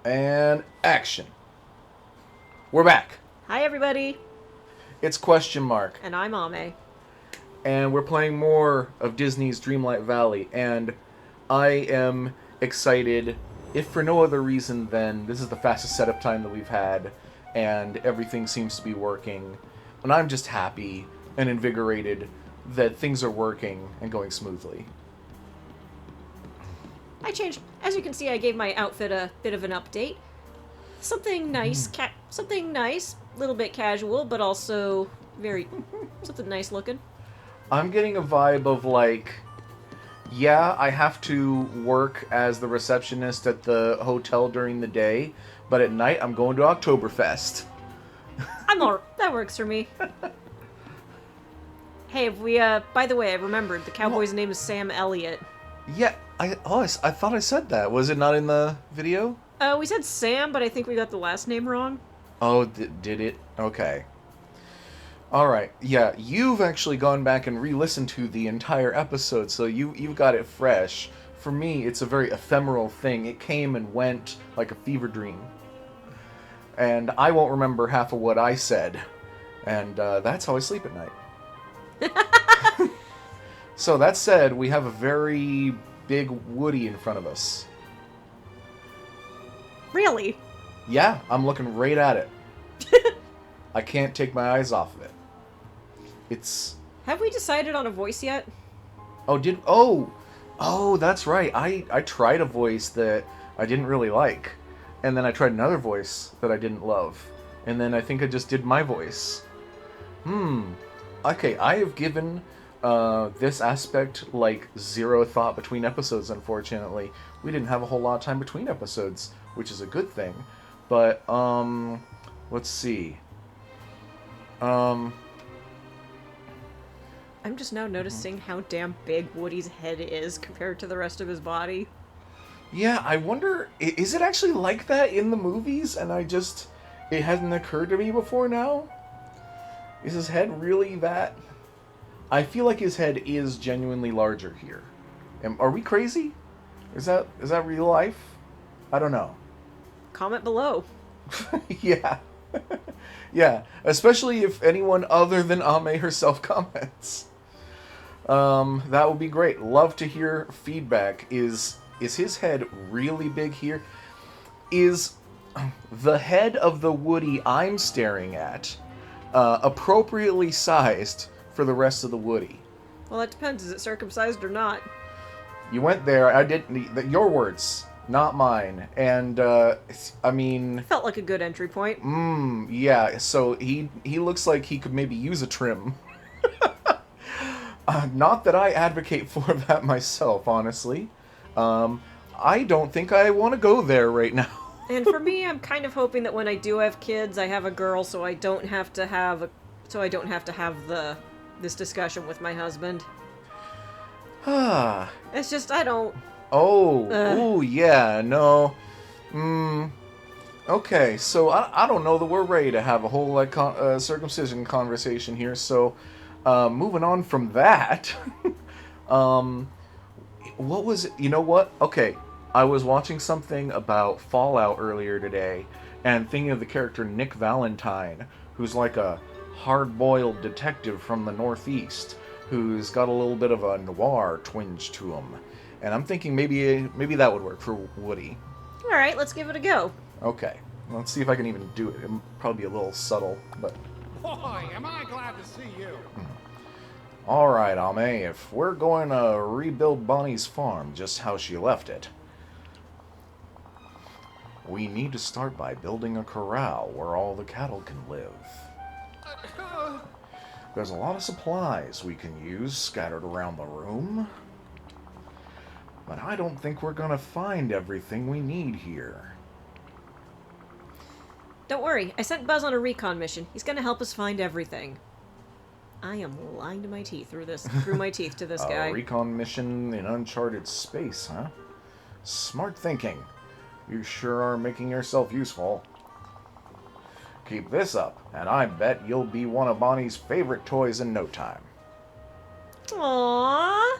And action. We're back. Hi, everybody. It's QuestionMarc, And I'm Ame. and we're playing more of Disney's Dreamlight Valley, and I am excited, if for no other reason than this is the fastest setup time that we've had, and everything seems to be working, and I'm just happy and invigorated that things are working and going smoothly. I changed. As you can see, I gave my outfit a bit of an update. Something nice, something nice, a little bit casual, but also very something nice looking. I'm getting a vibe of like, yeah, I have to work as the receptionist at the hotel during the day, but at night I'm going to Oktoberfest. That works for me. Hey, if we by the way, I remembered the cowboy's name is Sam Elliott. Yeah, I thought I said that. Was it not in the video? We said Sam, but I think we got the last name wrong. Oh, did it? Okay. All right. Yeah, you've actually gone back and re-listened to the entire episode, so you've got it fresh. For me, it's a very ephemeral thing. It came and went like a fever dream. And I won't remember half of what I said. And that's how I sleep at night. So that said, we have a very big Woody in front of us. Really? Yeah, I'm looking right at it. I can't take my eyes off of it. It's... Have we decided on a voice yet? Oh, that's right. I tried a voice that I didn't really like. And then I tried another voice that I didn't love. And then I think I just did my voice. Okay, I have given this aspect like zero thought between episodes, unfortunately. We didn't have a whole lot of time between episodes, which is a good thing. But, let's see. I'm just now noticing how damn big Woody's head is compared to the rest of his body. Yeah, I wonder, is it actually like that in the movies? And it hasn't occurred to me before now? Is his head really that? I feel like his head is genuinely larger here. Are we crazy? Is that real life? I don't know. Comment below. Yeah. Yeah, especially if anyone other than Ame herself comments. That would be great. Love to hear feedback. Is his head really big here? Is the head of the Woody I'm staring at appropriately sized for the rest of the Woody? Well, that depends. Is it circumcised or not? You went there. I didn't. Your words, not mine. And I mean, Felt like a good entry point. yeah. So he looks like he could maybe use a trim. Not that I advocate for that myself, honestly. I don't think I want to go there right now. And for me, I'm kind of hoping that when I do have kids, I have a girl, so I don't have to have this discussion with my husband. It's just I don't. Oh, yeah, no. Okay, so I don't know that we're ready to have a whole like circumcision conversation here. So, moving on from that, what was it? You know what? Okay, I was watching something about Fallout earlier today, and thinking of the character Nick Valentine, who's like a hard-boiled detective from the Northeast, who's got a little bit of a noir twinge to him. And I'm thinking maybe that would work for Woody. All right, let's give it a go. Okay, let's see if I can even do it. It'll probably be a little subtle, but... Boy, am I glad to see you. Alright, Ame, if we're going to rebuild Bonnie's farm just how she left it, we need to start by building a corral where all the cattle can live. There's a lot of supplies we can use scattered around the room, but I don't think we're gonna find everything we need here. Don't worry, I sent Buzz on a recon mission. He's gonna help us find everything. I am lying to my teeth through my teeth to this guy. A recon mission in uncharted space, huh? Smart thinking. You sure are making yourself useful. Keep this up, and I bet you'll be one of Bonnie's favorite toys in no time. Aww.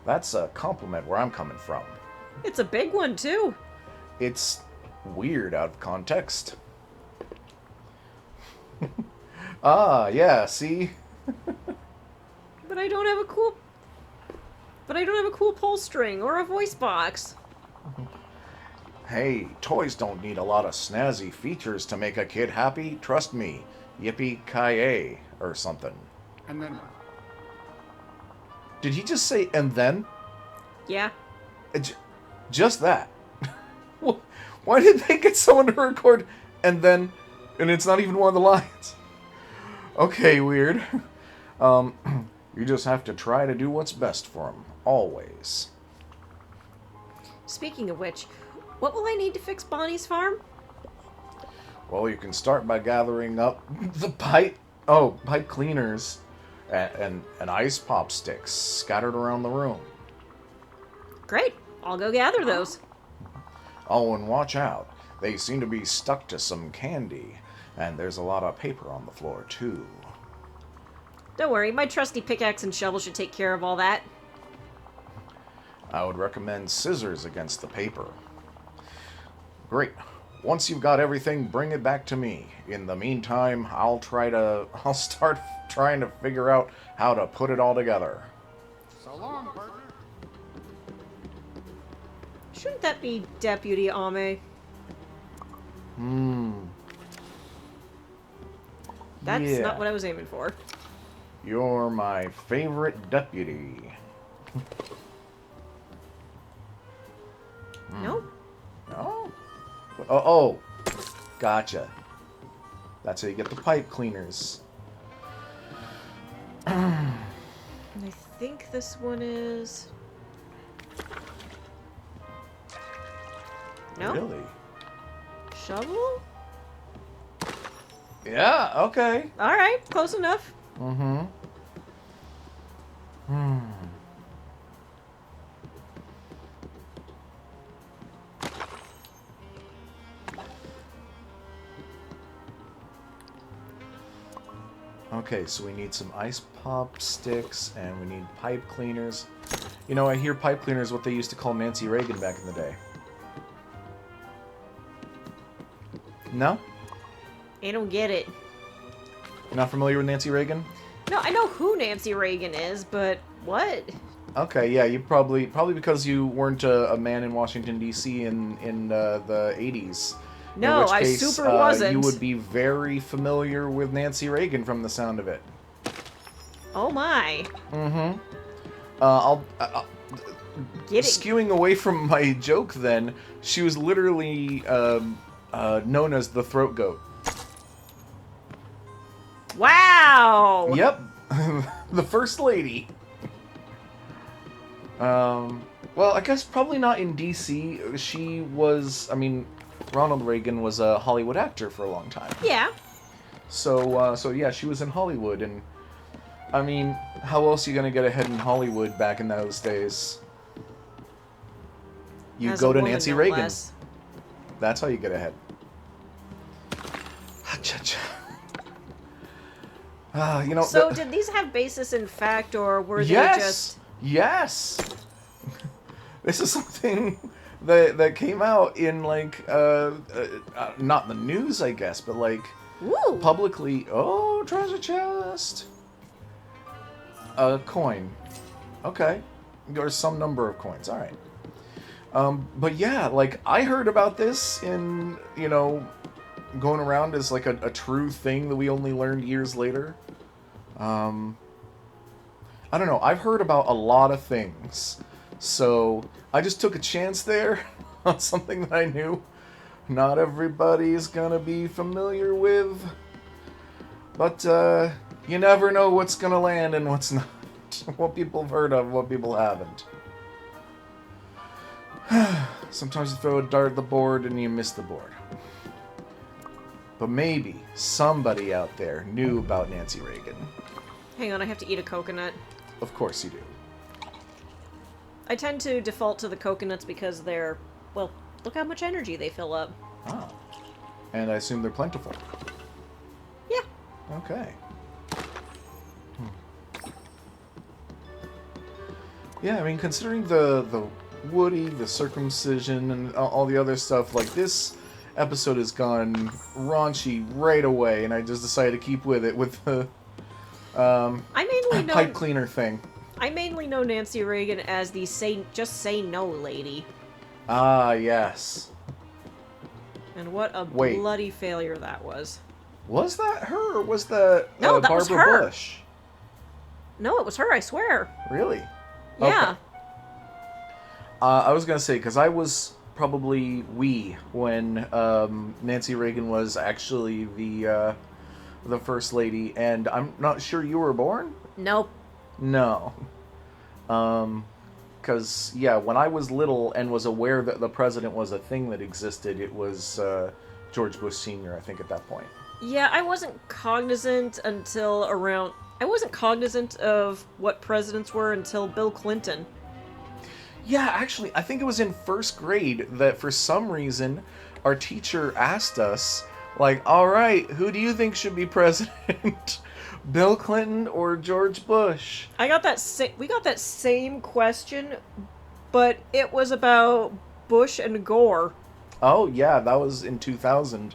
That's a compliment where I'm coming from. It's a big one, too. It's weird out of context. Ah, yeah, see? But I don't have a cool... But I don't have a cool pull string or a voice box. Hey, toys don't need a lot of snazzy features to make a kid happy. Trust me. Yippee-ki-yay, or something. And then Did he just say, and then? Yeah. Just that. Why did they get someone to record, and then, and it's not even one of the lines? Okay, weird. You just have to try to do what's best for him. Always. Speaking of which, what will I need to fix Bonnie's farm? Well, you can start by gathering up the pipe cleaners and ice pop sticks scattered around the room. Great. I'll go gather those. Oh, and watch out. They seem to be stuck to some candy, and there's a lot of paper on the floor, too. Don't worry, my trusty pickaxe and shovel should take care of all that. I would recommend scissors against the paper. Great. Once you've got everything, bring it back to me. In the meantime, I'll start trying to figure out how to put it all together. so long, partner. Shouldn't that be Deputy Ame? That's Yeah. not what I was aiming for. You're my favorite deputy. No? Oh. Oh. Gotcha. That's how you get the pipe cleaners. I think this one is... No? Really? Shovel? Yeah, okay. Alright, close enough. Okay, so we need some ice pop sticks, and we need pipe cleaners. You know, I hear pipe cleaners what they used to call Nancy Reagan back in the day. No? I don't get it. You're not familiar with Nancy Reagan? No, I know who Nancy Reagan is, but what? Okay, yeah, you probably because you weren't a man in Washington D.C. in the 80s. No, in which I case, super wasn't. You would be very familiar with Nancy Reagan from the sound of it. Oh my. I'll Get it. skewing away from my joke. Then she was literally known as the throat goat. Wow! Yep, the first lady. Well, I guess probably not in D.C. She was. I mean, Ronald Reagan was a Hollywood actor for a long time. Yeah. So yeah, she was in Hollywood, and I mean, how else are you gonna get ahead in Hollywood back in those days? You As go a to woman, Nancy no Reagan. less. That's how you get ahead. Ha-cha-cha. You know. So, did these have basis in fact, or were they Yes. just... Yes. This is something that came out in like not the news, I guess, but like Ooh! publicly. Oh, treasure chest. A coin. Okay. Or some number of coins. All right. But yeah, like I heard about this in, you know, going around as like a true thing that we only learned years later. I don't know. I've heard about a lot of things. So I just took a chance there on something that I knew not everybody's gonna be familiar with. But you never know what's gonna land and what's not. What people have heard of, what people haven't. Sometimes you throw a dart at the board and you miss the board. But maybe somebody out there knew about Nancy Reagan. Hang on, I have to eat a coconut. Of course you do. I tend to default to the coconuts because they're... Well, look how much energy they fill up. Ah. And I assume they're plentiful. Yeah. Okay. Yeah, I mean, considering the Woody, the circumcision, and all the other stuff, like this episode has gone raunchy right away, and I just decided to keep with it with the I mainly know pipe cleaner thing. I mainly know Nancy Reagan as the just say no lady. Ah, yes. And what a Wait. bloody failure that was. Was that her, or was that No, that Barbara was her. Bush? No, it was her, I swear. Really? Yeah. Okay. I was gonna say, because I was probably when Nancy Reagan was actually the first lady, and I'm not sure you were born? Nope. No. Because, yeah, when I was little and was aware that the president was a thing that existed, it was George Bush Sr., I think, at that point. Yeah, I wasn't cognizant until around... I wasn't cognizant of what presidents were until Bill Clinton. Yeah, actually, I think it was in first grade that for some reason our teacher asked us, like, all right, who do you think should be president? Bill Clinton or George Bush? We got that same question, but it was about Bush and Gore. Oh, yeah, that was in 2000.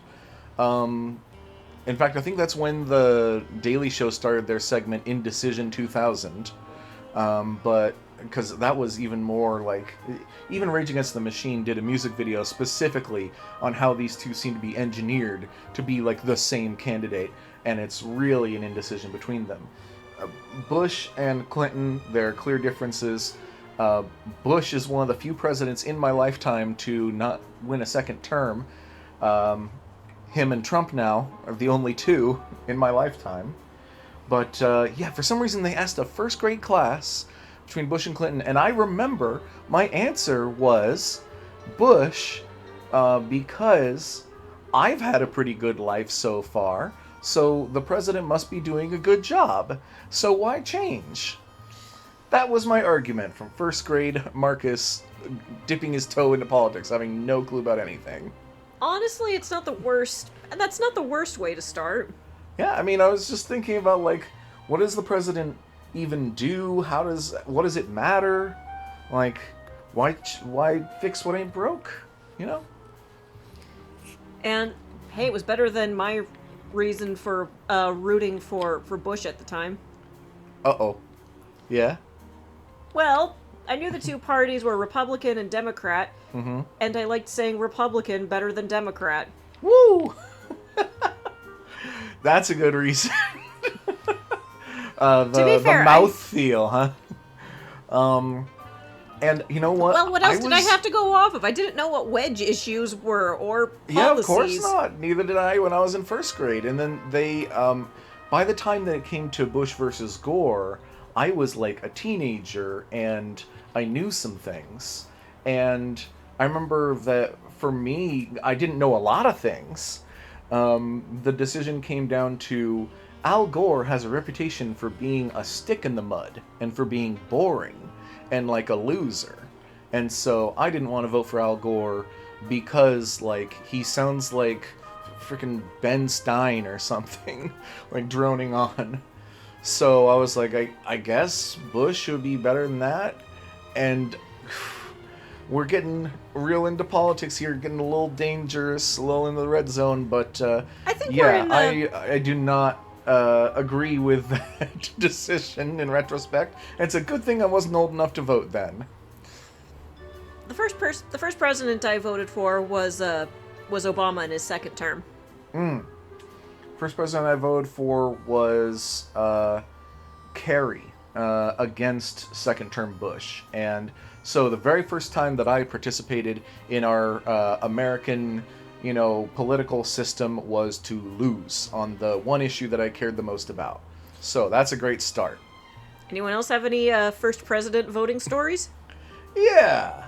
In fact, I think that's when the Daily Show started their segment Indecision 2000. But because that was even more like, even Rage Against the Machine did a music video specifically on how these two seem to be engineered to be like the same candidate, and it's really an indecision between them. Bush and Clinton, there are clear differences. Bush is one of the few presidents in my lifetime to not win a second term. Him and Trump now are the only two in my lifetime. But yeah, for some reason they asked a first grade class between Bush and Clinton, and I remember my answer was Bush because I've had a pretty good life so far, so the president must be doing a good job, so why change? That was my argument from first grade. Marcus dipping his toe into politics, having no clue about anything. Honestly, it's not the worst. That's not the worst way to start. Yeah, I mean, I was just thinking about, like, what does the president even do? What does it matter? Like, why fix what ain't broke? You know? And hey, it was better than my reason for rooting for Bush at the time. Uh-oh. Yeah? Well, I knew the two parties were Republican and Democrat, and I liked saying Republican better than Democrat. Woo! That's a good reason. To be fair, the mouth feel, huh? And you know what? Well, what else did I have to go off of? I didn't know what wedge issues were, or policies. Yeah, of course not. Neither did I when I was in first grade. And then they, by the time that it came to Bush versus Gore, I was like a teenager, and I knew some things. And I remember that for me, I didn't know a lot of things. The decision came down to Al Gore has a reputation for being a stick in the mud and for being boring and like a loser. And so I didn't want to vote for Al Gore because like he sounds like freaking Ben Stein or something, like droning on. So I was like, I guess Bush would be better than that. And we're getting real into politics here, getting a little dangerous, a little into the red zone, but I think yeah, we're in the... I do not agree with that decision in retrospect. It's a good thing I wasn't old enough to vote then. The first president I voted for was Obama in his second term. First president I voted for was Kerry against second term Bush. And so the very first time that I participated in our American, political system was to lose on the one issue that I cared the most about. So that's a great start. Anyone else have any first president voting stories? Yeah,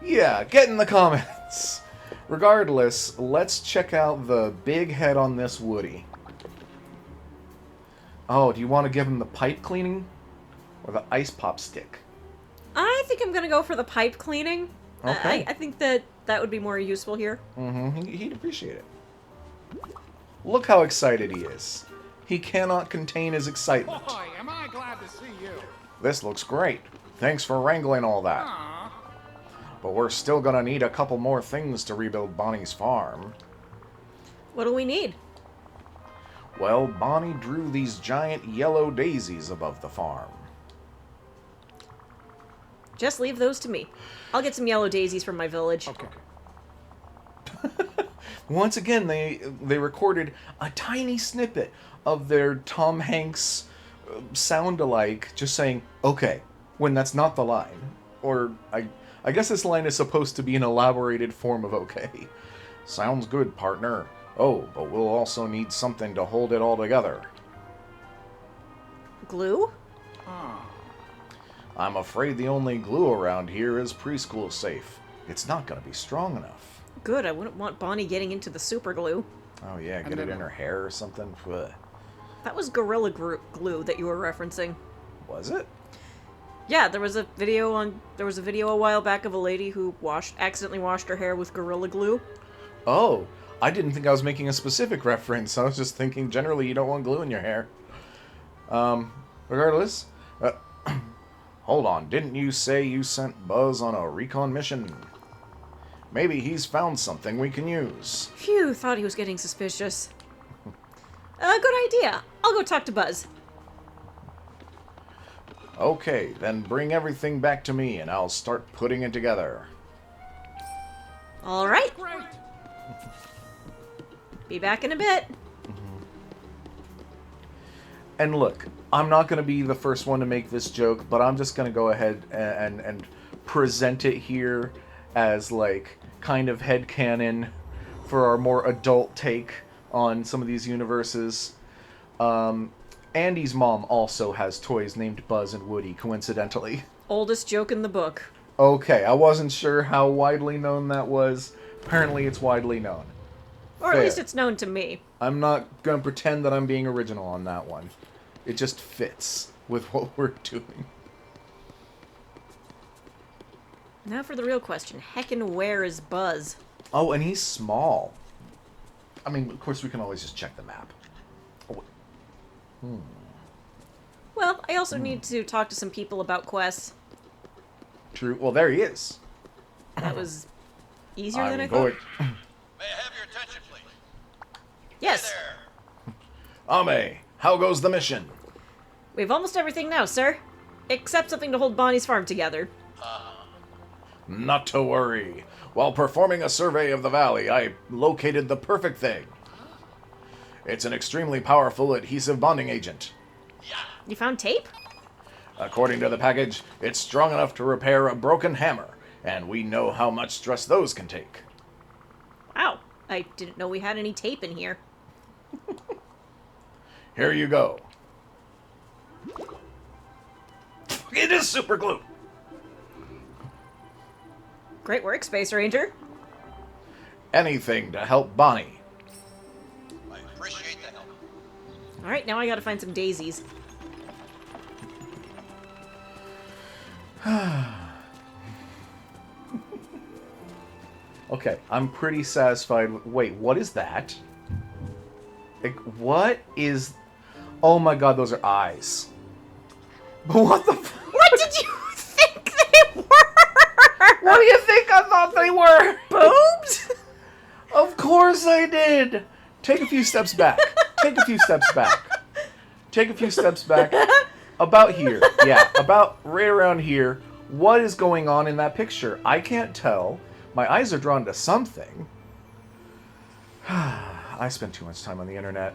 get in the comments. Regardless, let's check out the big head on this Woody. Oh, do you want to give him the pipe cleaning or the ice pop stick? I think I'm gonna go for the pipe cleaning. Okay. I think that would be more useful here. He'd appreciate it. Look how excited he is. He cannot contain his excitement. Boy, am I glad to see you. This looks great. Thanks for wrangling all that. Aw. But we're still gonna need a couple more things to rebuild Bonnie's farm. What do we need? Well, Bonnie drew these giant yellow daisies above the farm. Just leave those to me. I'll get some yellow daisies from my village. Okay. Once again, they recorded a tiny snippet of their Tom Hanks sound-alike, just saying, okay, when that's not the line. Or, I guess this line is supposed to be an elaborated form of okay. Sounds good, partner. Oh, but we'll also need something to hold it all together. Glue? I'm afraid the only glue around here is preschool safe. It's not going to be strong enough. Good, I wouldn't want Bonnie getting into the super glue. Oh yeah, get it in her hair or something? Ugh. That was Gorilla Glue that you were referencing. Was it? Yeah, there was a video a while back of a lady who accidentally washed her hair with Gorilla Glue. Oh, I didn't think I was making a specific reference. I was just thinking generally you don't want glue in your hair. Regardless, hold on, didn't you say you sent Buzz on a recon mission? Maybe he's found something we can use. Phew, thought he was getting suspicious. Good idea. I'll go talk to Buzz. Okay, then bring everything back to me and I'll start putting it together. All right. Great. Be back in a bit. And look, I'm not going to be the first one to make this joke, but I'm just going to go ahead and present it here as, like, kind of headcanon for our more adult take on some of these universes. Andy's mom also has toys named Buzz and Woody, coincidentally. Oldest joke in the book. Okay, I wasn't sure how widely known that was. Apparently it's widely known. Or Fair. at least it's known to me. I'm not going to pretend that I'm being original on that one. It just fits with what we're doing. Now for the real question. Heckin' where is Buzz? Oh, and he's small. I mean, of course, we can always just check the map. Oh, wait. Well, I also need to talk to some people about quests. True. Well, there he is. That was easier than I thought. going. May I have your attention, please? Yes. Hey there. Ame, how goes the mission? We have almost everything now, sir. Except something to hold Bonnie's farm together. Not to worry. While performing a survey of the valley, I located the perfect thing. It's an extremely powerful adhesive bonding agent. You found tape? According to the package, it's strong enough to repair a broken hammer, and we know how much stress those can take. Wow. I didn't know we had any tape in here. Here you go. It is super glue. Great work, Space Ranger. Anything to help Bonnie. I appreciate the help. Alright, now I gotta find some daisies. Okay, I'm pretty satisfied with... Wait, what is that? Like, what is... Oh my god, those are eyes. But what the... What did you think they were? What do you think I thought they were? Boobs? Of course I did! Take a few steps back. Take a few steps back. Take a few steps back. About here. Yeah, about right around here. What is going on in that picture? I can't tell. My eyes are drawn to something. I spend too much time on the internet.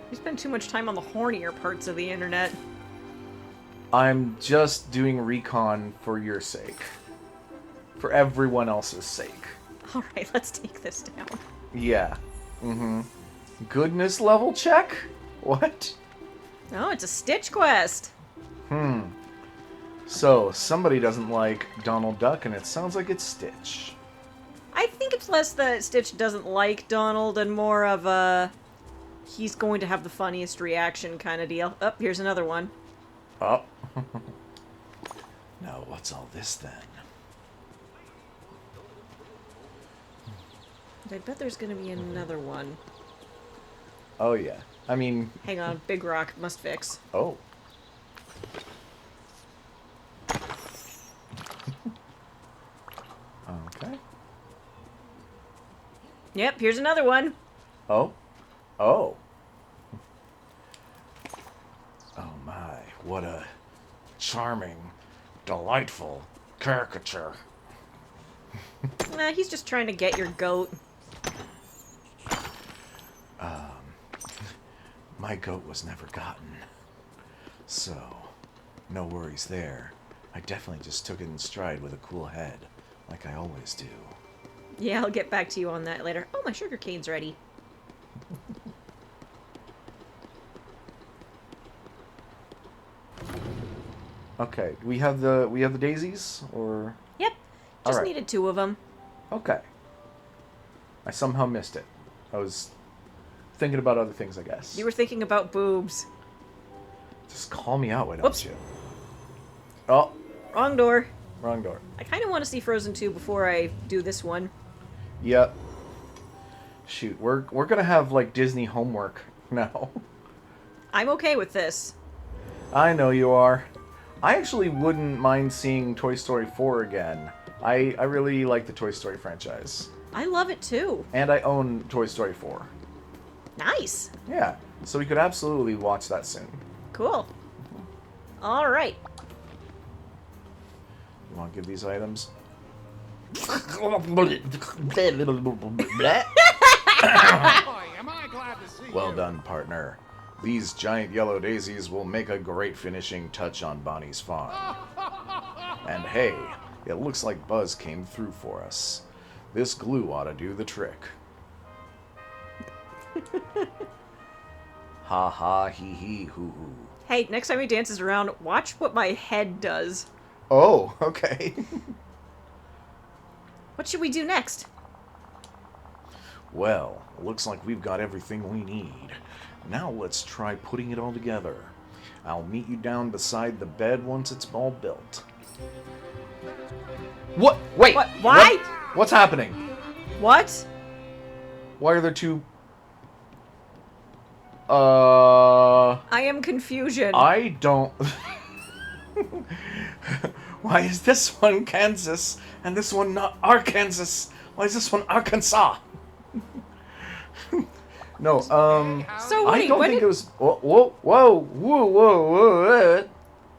You spend too much time on the hornier parts of the internet. I'm just doing recon for your sake. For everyone else's sake. Alright, let's take this down. Yeah. Mm-hmm. Goodness level check? What? Oh, it's a Stitch quest. So, somebody doesn't like Donald Duck, and it sounds like it's Stitch. I think it's less that Stitch doesn't like Donald and more of a... he's going to have the funniest reaction kind of deal. Oh, here's another one. Oh. Now, what's all this then? I bet there's going to be another one. Oh, yeah. I mean... Hang on, Big Rock must fix. Oh. Yep, here's another one. Oh. Oh. Oh my, what a charming, delightful caricature. Nah, he's just trying to get your goat. My goat was never gotten. So, no worries there. I definitely just took it in stride with a cool head, like I always do. Yeah, I'll get back to you on that later. Oh, my sugar cane's ready. Okay, we have the daisies, or Yep, just Alright. needed 2 of them. okay. I somehow missed it. I was thinking about other things, I guess. You were thinking about boobs. Just call me out, why don't Whoops. you? Oh, Wrong door. wrong door. I kind of want to see Frozen 2 before I do this one. Yep. Shoot, we're gonna have like Disney homework now. I'm okay with this. I know you are. I actually wouldn't mind seeing Toy Story 4 again. I really like the Toy Story franchise. I love it too. And I own Toy Story 4. Nice. Yeah, so we could absolutely watch that soon. Cool. All right. You want to give these items? Boy, am I glad to see Well you. done, partner. These giant yellow daisies will make a great finishing touch on Bonnie's farm. And hey, it looks like Buzz came through for us. This glue ought to do the trick. Ha ha hee hee hoo hoo. Hey, next time he dances around, watch what my head does. Oh, okay. What should we do next? Well, looks like we've got everything we need. Now let's try putting it all together. I'll meet you down beside the bed once it's all built. What? Wait! What? Why? What's happening? What? Why are there two... I I am confusion. don't... Why is this one Kansas and this one not Arkansas? Why is this one Arkansas? No, So, I Woody, don't when think did, it was... Whoa.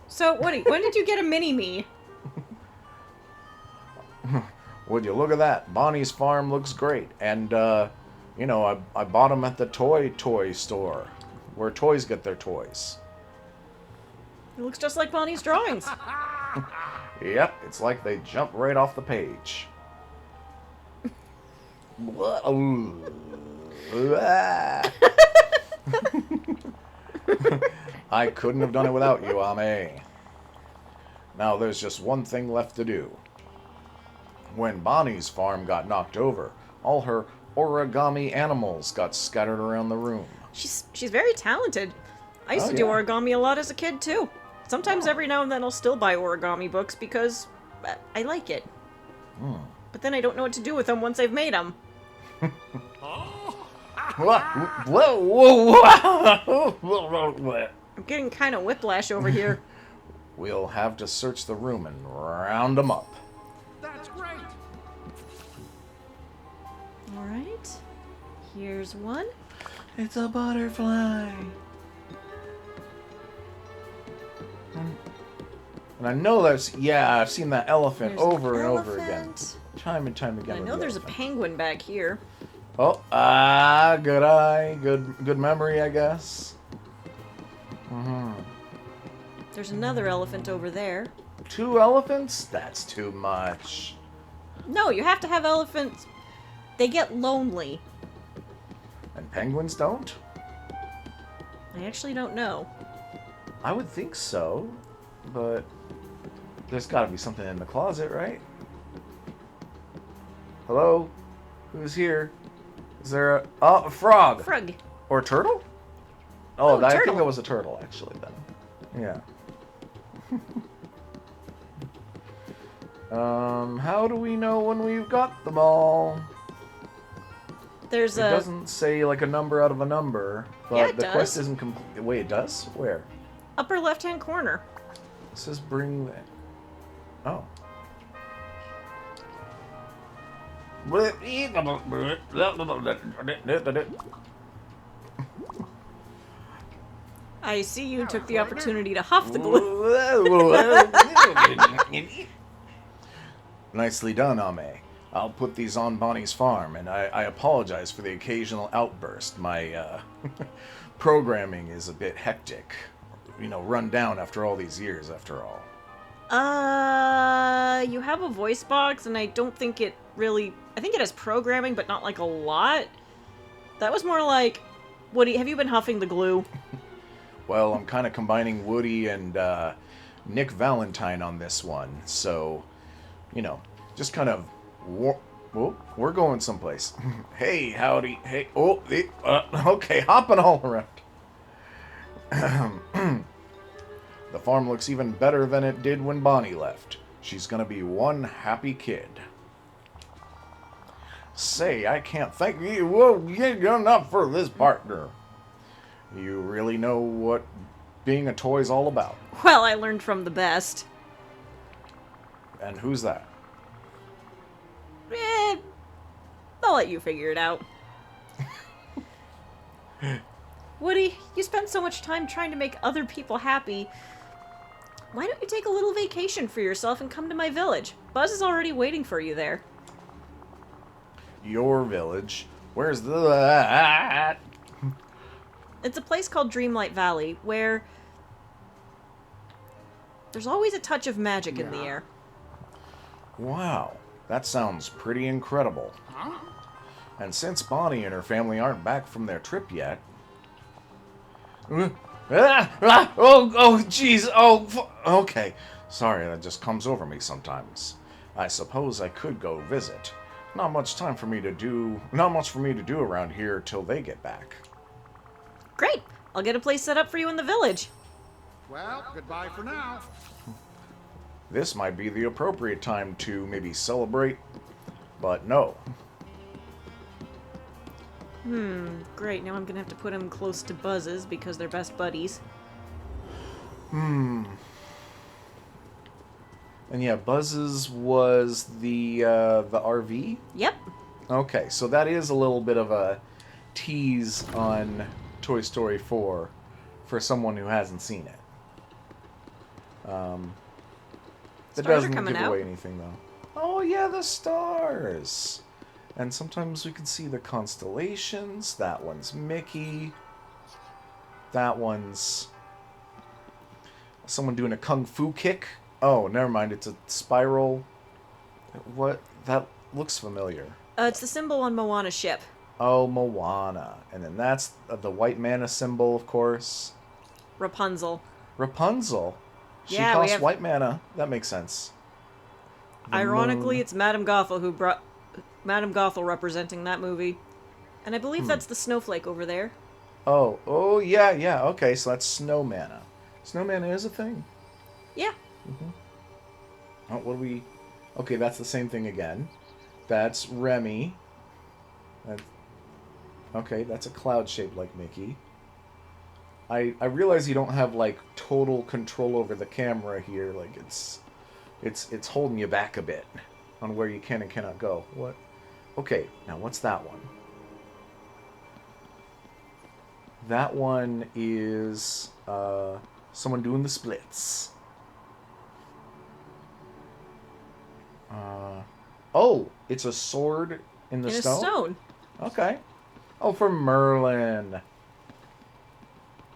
So, Woody, when did you get a mini-me? Would you look at that? Bonnie's farm looks great. And, you know, I bought them at the toy store, where toys get their toys. It looks just like Bonnie's drawings. Yep, it's like they jump right off the page. I couldn't have done it without you, Ame. Now there's just one thing left to do. When Bonnie's farm got knocked over, all her origami animals got scattered around the room. She's very talented. I used Oh, to do yeah. origami a lot as a kid, too. Sometimes every now and then I'll still buy origami books because I like it. But then I don't know what to do with them once I've made them. Whoa. I'm getting kind of whiplash over here. We'll have to search the room and round them up. That's great. Alright. Here's one. It's a butterfly. And I know I've seen that elephant There's an over and over again. elephant. Time and time again. I with know the there's a elephant. penguin back here. Oh, good eye, good memory, I guess. There's another elephant over there. 2 elephants? That's too much. No, you have to have elephants. They get lonely. And penguins don't? I actually don't know. I would think so, but there's got to be something in the closet, right? Hello? Who's here? Is there a frog? Frog. Or a turtle? Oh, I think turtle. that was a turtle, actually, then. Yeah. How do we know when we've got them all? There's It a... doesn't say, like, a number out of a number, but Yeah, it the does. quest isn't complete. Wait, it does? Where? upper left-hand corner. It says bring the... Oh. I see you took the opportunity to huff the glue. Nicely done, Ame. I'll put these on Bonnie's farm, and I apologize for the occasional outburst. My programming is a bit hectic. You know, run down after all these years, after all. You have a voice box, and I don't think it really... I think it has programming, but not, like, a lot. That was more like... Woody, have you been huffing the glue? Well, I'm kind of combining Woody and Nick Valentine on this one, so, you know, just kind of... Oh, we're going someplace. Hey, howdy. Hey, okay, hopping all around. The farm looks even better than it did when Bonnie left. She's gonna be one happy kid. Say, I can't thank you. Whoa, you're enough for this partner. You really know what being a toy's all about. Well, I learned from the best. And who's that? I'll let you figure it out. Woody, you spend so much time trying to make other people happy. Why don't you take a little vacation for yourself and come to my village? Buzz is already waiting for you there. Your village? Where's that? It's a place called Dreamlight Valley, where there's always a touch of magic in the air. Wow, that sounds pretty incredible. Huh? And since Bonnie and her family aren't back from their trip yet... Oh, jeez. Okay. Sorry, that just comes over me sometimes. I suppose I could go visit. Not much for me to do around here till they get back. Great! I'll get a place set up for you in the village. Well, goodbye for now. This might be the appropriate time to maybe celebrate, but no. Great. Now I'm gonna have to put him close to Buzz's because they're best buddies. And yeah, Buzz's was the RV? Yep. Okay, so that is a little bit of a tease on Toy Story 4 for someone who hasn't seen it. That Stars are doesn't coming give out. away anything, though. Oh, yeah, the stars! And sometimes we can see the constellations. That one's Mickey. That one's someone doing a kung fu kick. Oh, never mind. It's a spiral. What? That looks familiar. It's the symbol on Moana's ship. Oh, Moana. And then that's the white mana symbol, of course. Rapunzel. Rapunzel. She Yeah, we costs have- white mana. That makes sense. The Ironically, moon. it's Madame Gothel who brought Madame Gothel representing that movie. And I believe that's the snowflake over there. Oh, yeah. Okay, so that's snow mana. Snow mana is a thing. Yeah. Oh, what do we... Okay, that's the same thing again. That's Remy. Okay, that's a cloud shaped like Mickey. I realize you don't have, like, total control over the camera here. Like, it's holding you back a bit on where you can and cannot go. What? Okay, now what's that one? That one is someone doing the splits. Oh, it's a sword in the In a stone? stone. Okay. Oh, for Merlin.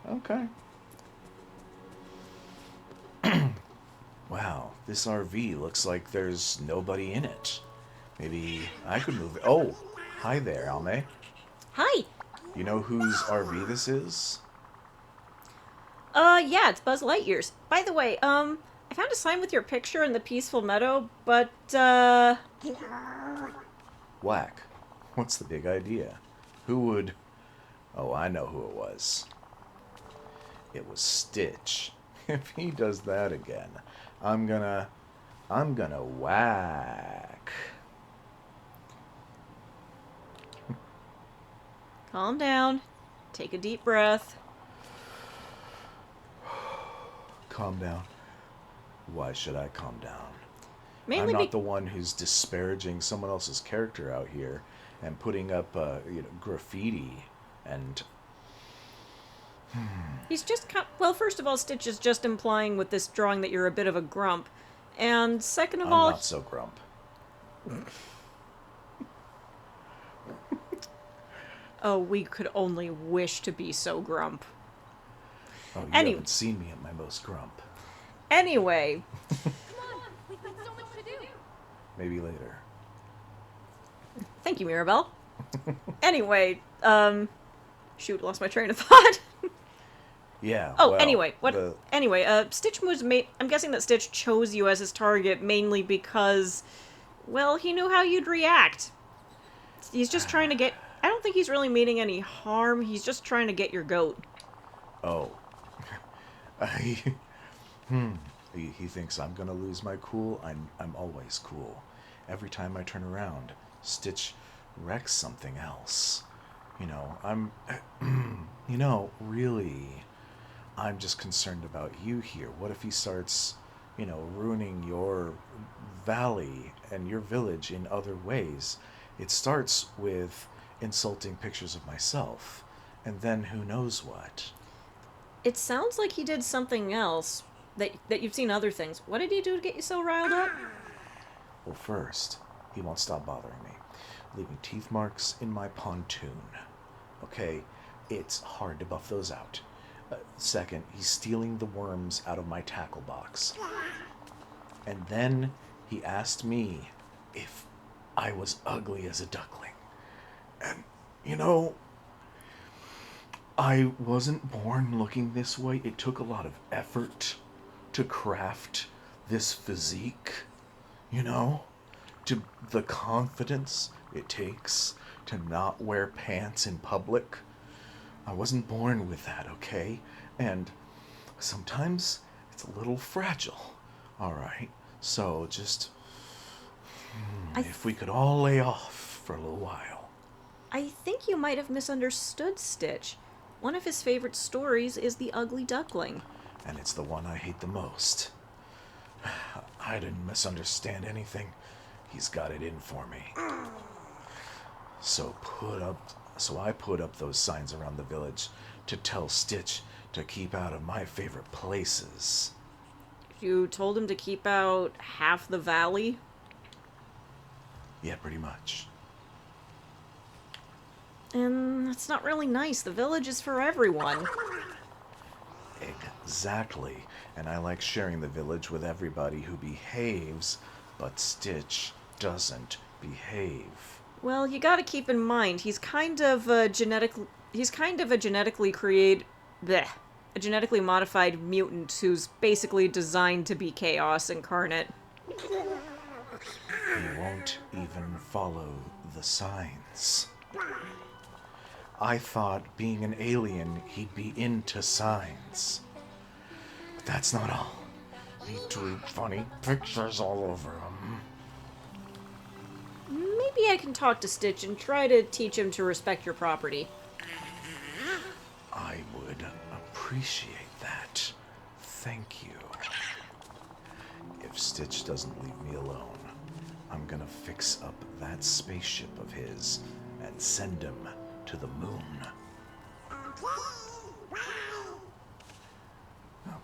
Okay. Wow, this RV looks like there's nobody in it. Maybe I could move it. Oh, hi there, Ame. Hi. You know whose RV this is? Yeah, it's Buzz Lightyear's. By the way, I found a sign with your picture in the peaceful meadow, but, Whack. What's the big idea? Who would... Oh, I know who it was. It was Stitch. If he does that again, I'm gonna whack. Calm down. Take a deep breath. Calm down. Why should I calm down? Mainly I'm not be- the one who's disparaging someone else's character out here and putting up, graffiti and... He's just well, first of all, Stitch is just implying with this drawing that you're a bit of a grump, and second of I'm all, not so grump. oh, we could only wish to be so grump. Oh, you Any- haven't seen me at my most grump. Anyway, Come on, we've got so much to do. Maybe later. thank you, Mirabelle. Anyway, shoot, lost my train of thought. Yeah. Oh, well, anyway, what? the- Anyway, Stitch was I'm guessing that Stitch chose you as his target mainly because, well, he knew how you'd react. He's just trying to get. I don't think he's really meaning any harm. He's just trying to get your goat. Oh. He thinks I'm gonna lose my cool. I'm always cool. Every time I turn around, Stitch wrecks something else. Really, I'm just concerned about you here. What if he starts, ruining your valley and your village in other ways? It starts with insulting pictures of myself, and then who knows what. It sounds like he did something else that you've seen other things. What did he do to get you so riled up? Well, first, he won't stop bothering me, leaving teeth marks in my pontoon. Okay, it's hard to buff those out. Second, he's stealing the worms out of my tackle box. And then he asked me if I was ugly as a duckling. And, I wasn't born looking this way. It took a lot of effort to craft this physique, to the confidence it takes to not wear pants in public. I wasn't born with that, okay? And sometimes it's a little fragile, all right? So just, if we could all lay off for a little while. I think you might have misunderstood Stitch. One of his favorite stories is The Ugly Duckling. And it's the one I hate the most. I didn't misunderstand anything. He's got it in for me. So I put up those signs around the village to tell Stitch to keep out of my favorite places. You told him to keep out half the valley? Yeah, pretty much. And that's not really nice. The village is for everyone. Exactly. And I like sharing the village with everybody who behaves, but Stitch doesn't behave. Well, you gotta keep in mind, he's kind of a genetically modified mutant who's basically designed to be chaos incarnate. He won't even follow the signs. I thought being an alien, he'd be into signs. But that's not all. He drew funny pictures all over him. Maybe I can talk to Stitch and try to teach him to respect your property. I would appreciate that. Thank you. If Stitch doesn't leave me alone, I'm gonna fix up that spaceship of his and send him to the moon.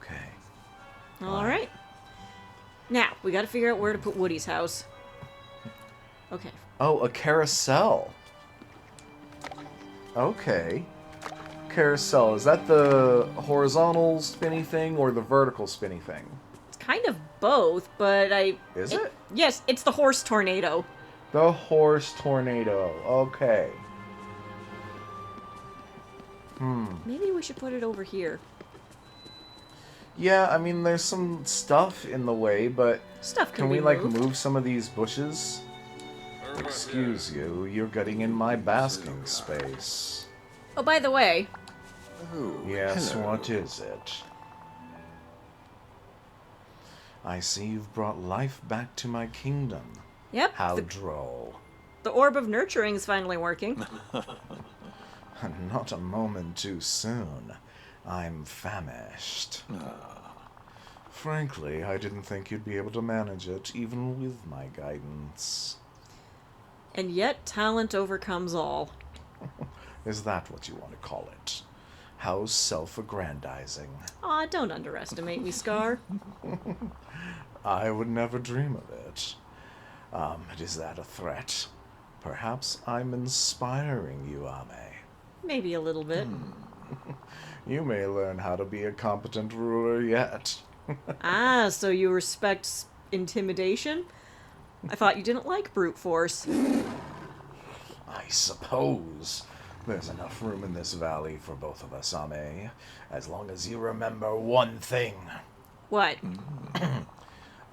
Okay. Alright. Now, we gotta figure out where to put Woody's house. Okay. Oh, a carousel. Okay. Carousel. Is that the horizontal spinny thing or the vertical spinny thing? It's kind of both, but Is it? Yes, it's the horse tornado. The horse tornado. Okay. Maybe we should put it over here. Yeah, I mean, there's some stuff in the way, but Stuff can can be we, like, moved. move some of these bushes? Excuse you, you're getting in my basking space. Oh, by the way, Yes, what is it? I see you've brought life back to my kingdom. yep, How droll. the orb of nurturing is finally working. Not a moment too soon. I'm famished. Frankly, I didn't think you'd be able to manage it, even with my guidance. And yet, talent overcomes all. Is that what you want to call it? How self-aggrandizing. Aw, don't underestimate me, Scar. I would never dream of it. Is that a threat? Perhaps I'm inspiring you, Ame. Maybe a little bit. You may learn how to be a competent ruler yet. Ah, so you respect intimidation? I thought you didn't like brute force. I suppose. There's enough room in this valley for both of us, Ame. As long as you remember one thing. What?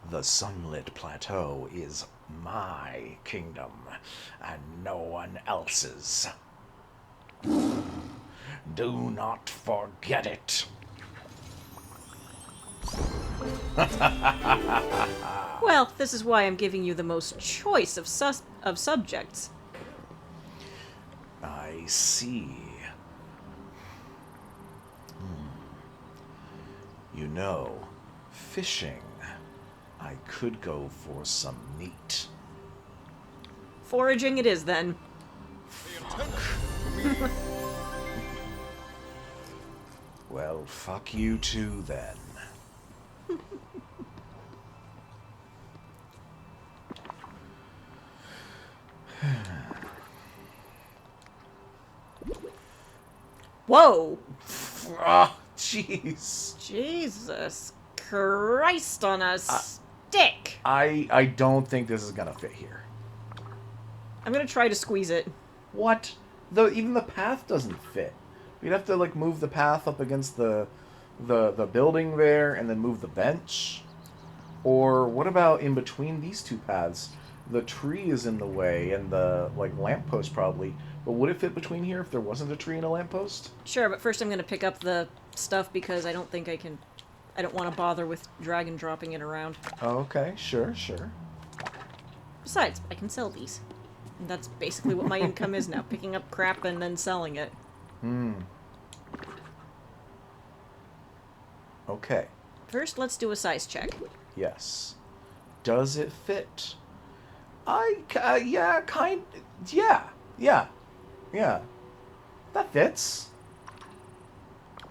The Sunlit Plateau is my kingdom, and no one else's. Do not forget it. Well, this is why I'm giving you the most choice of subjects. I see. You know, fishing. I could go for some meat. Foraging it is, then. Well, fuck you too, then. Whoa! Ah, jeez. Jesus Christ on a stick! I don't think this is gonna fit here. I'm gonna try to squeeze it. What? Even the path doesn't fit. We'd have to like move the path up against the building there, and then move the bench. Or what about in between these two paths? The tree is in the way, and the like lamppost probably. But would it fit between here if there wasn't a tree and a lamppost? Sure, but first I'm gonna pick up the stuff because I don't think I can. I don't want to bother with drag and dropping it around. Okay, sure. Besides, I can sell these. And that's basically what my income is now, picking up crap and then selling it. Okay. First, let's do a size check. Yes. Does it fit? Yeah. That fits.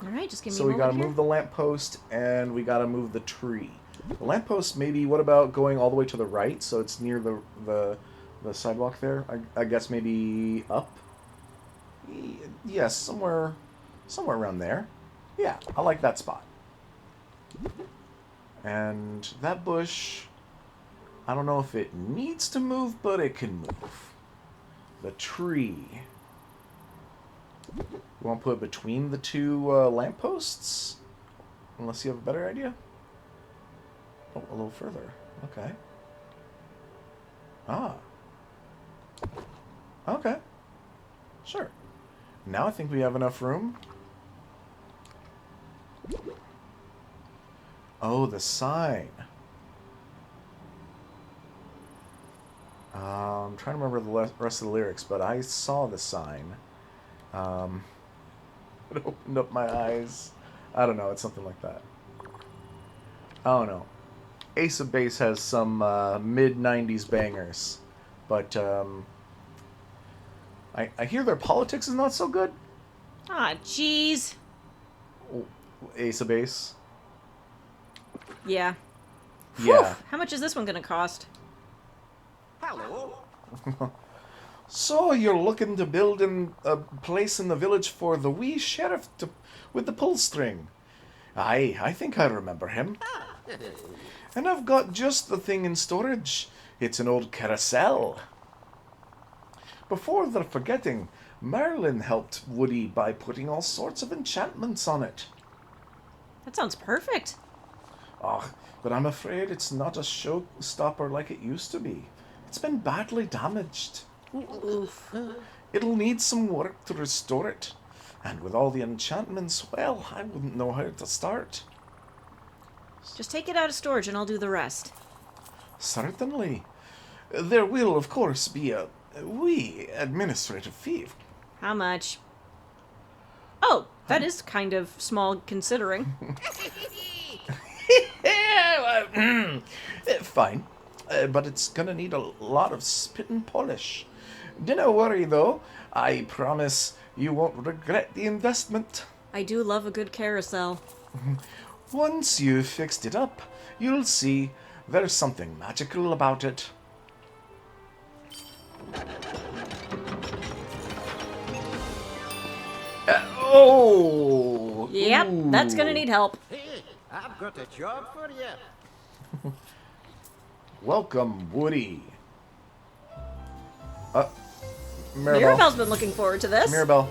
Alright, just give me So a we moment gotta here. move the lamppost, and we gotta move the tree. The lamppost, maybe, what about going all the way to the right, so it's near the sidewalk there? I guess maybe up? Yes, somewhere around there. Yeah, I like that spot. And that bush, I don't know if it needs to move, but it can move. The tree. You want to put it between the two lampposts? Unless you have a better idea? Oh, a little further. Okay. Ah. Okay. Sure. Now I think we have enough room. Oh, the sign. I'm trying to remember the rest of the lyrics, but I saw the sign. It opened up my eyes. I don't know, it's something like that. I don't know. Ace of Base has some mid-90s bangers, but I hear their politics is not so good. Ah, jeez. Ace of Base. Yeah. Yeah. Whew, how much is this one gonna cost? Hello. So you're looking to build a place in the village for the wee sheriff with the pull string. Aye, I think I remember him. And I've got just the thing in storage. It's an old carousel. Before they're forgetting, Merlin helped Woody by putting all sorts of enchantments on it. That sounds perfect. Oh, but I'm afraid it's not a showstopper like it used to be. It's been badly damaged. Oof. It'll need some work to restore it. And with all the enchantments, well, I wouldn't know how to start. Just take it out of storage and I'll do the rest. Certainly. There will, of course, be a wee administrative fee. How much? Oh, that is kind of small considering. Fine. But it's gonna need a lot of spit and polish. Don't worry, though. I promise you won't regret the investment. I do love a good carousel. Once you've fixed it up, you'll see there's something magical about it. Oh! Yep, that's gonna Ooh. need help. Hey, I've got a job for you. Welcome, Woody. Mirabelle. Mirabelle's been looking forward to this. Mirabelle.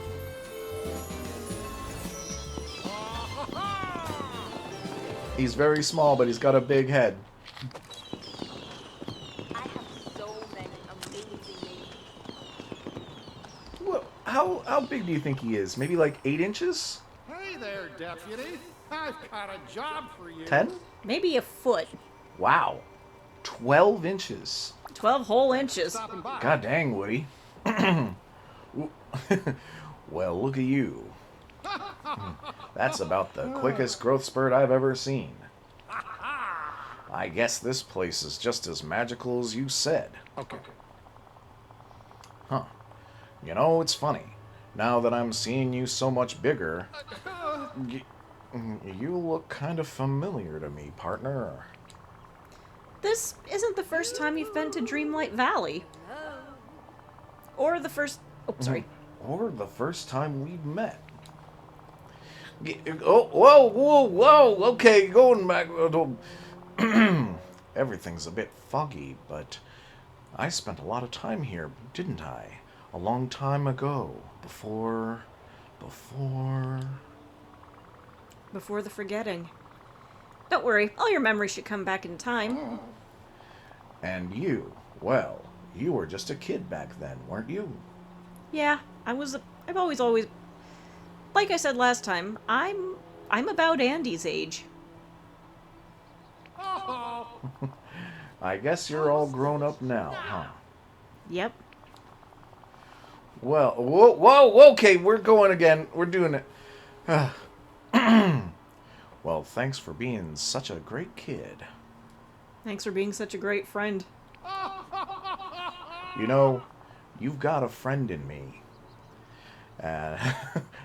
He's very small, but he's got a big head. I have so many amazing names. Well, how big do you think he is? Maybe like 8 inches? Hey there, deputy. I've got a job for you. 10? Maybe a foot. Wow. 12 inches. 12 whole inches. Stopping by. God dang, Woody. Well, look at you. That's about the quickest growth spurt I've ever seen. I guess this place is just as magical as you said. Okay. Huh. You know, it's funny. Now that I'm seeing you so much bigger, you look kind of familiar to me, partner. This isn't the first time you've been to Dreamlight Valley. Or the first... Oh, sorry. Or the first time we've met. Oh, whoa, okay, going back. Everything's a bit foggy, but I spent a lot of time here, didn't I? A long time ago. Before Before the forgetting. Don't worry, all your memories should come back in time. And you, well, you were just a kid back then, weren't you? Yeah, I've always... Like I said last time, I'm about Andy's age. Oh, I guess you're all grown up now, huh? Yep. Well, whoa, okay, we're going again. We're doing it. Well, thanks for being such a great kid. Thanks for being such a great friend. You know, you've got a friend in me. And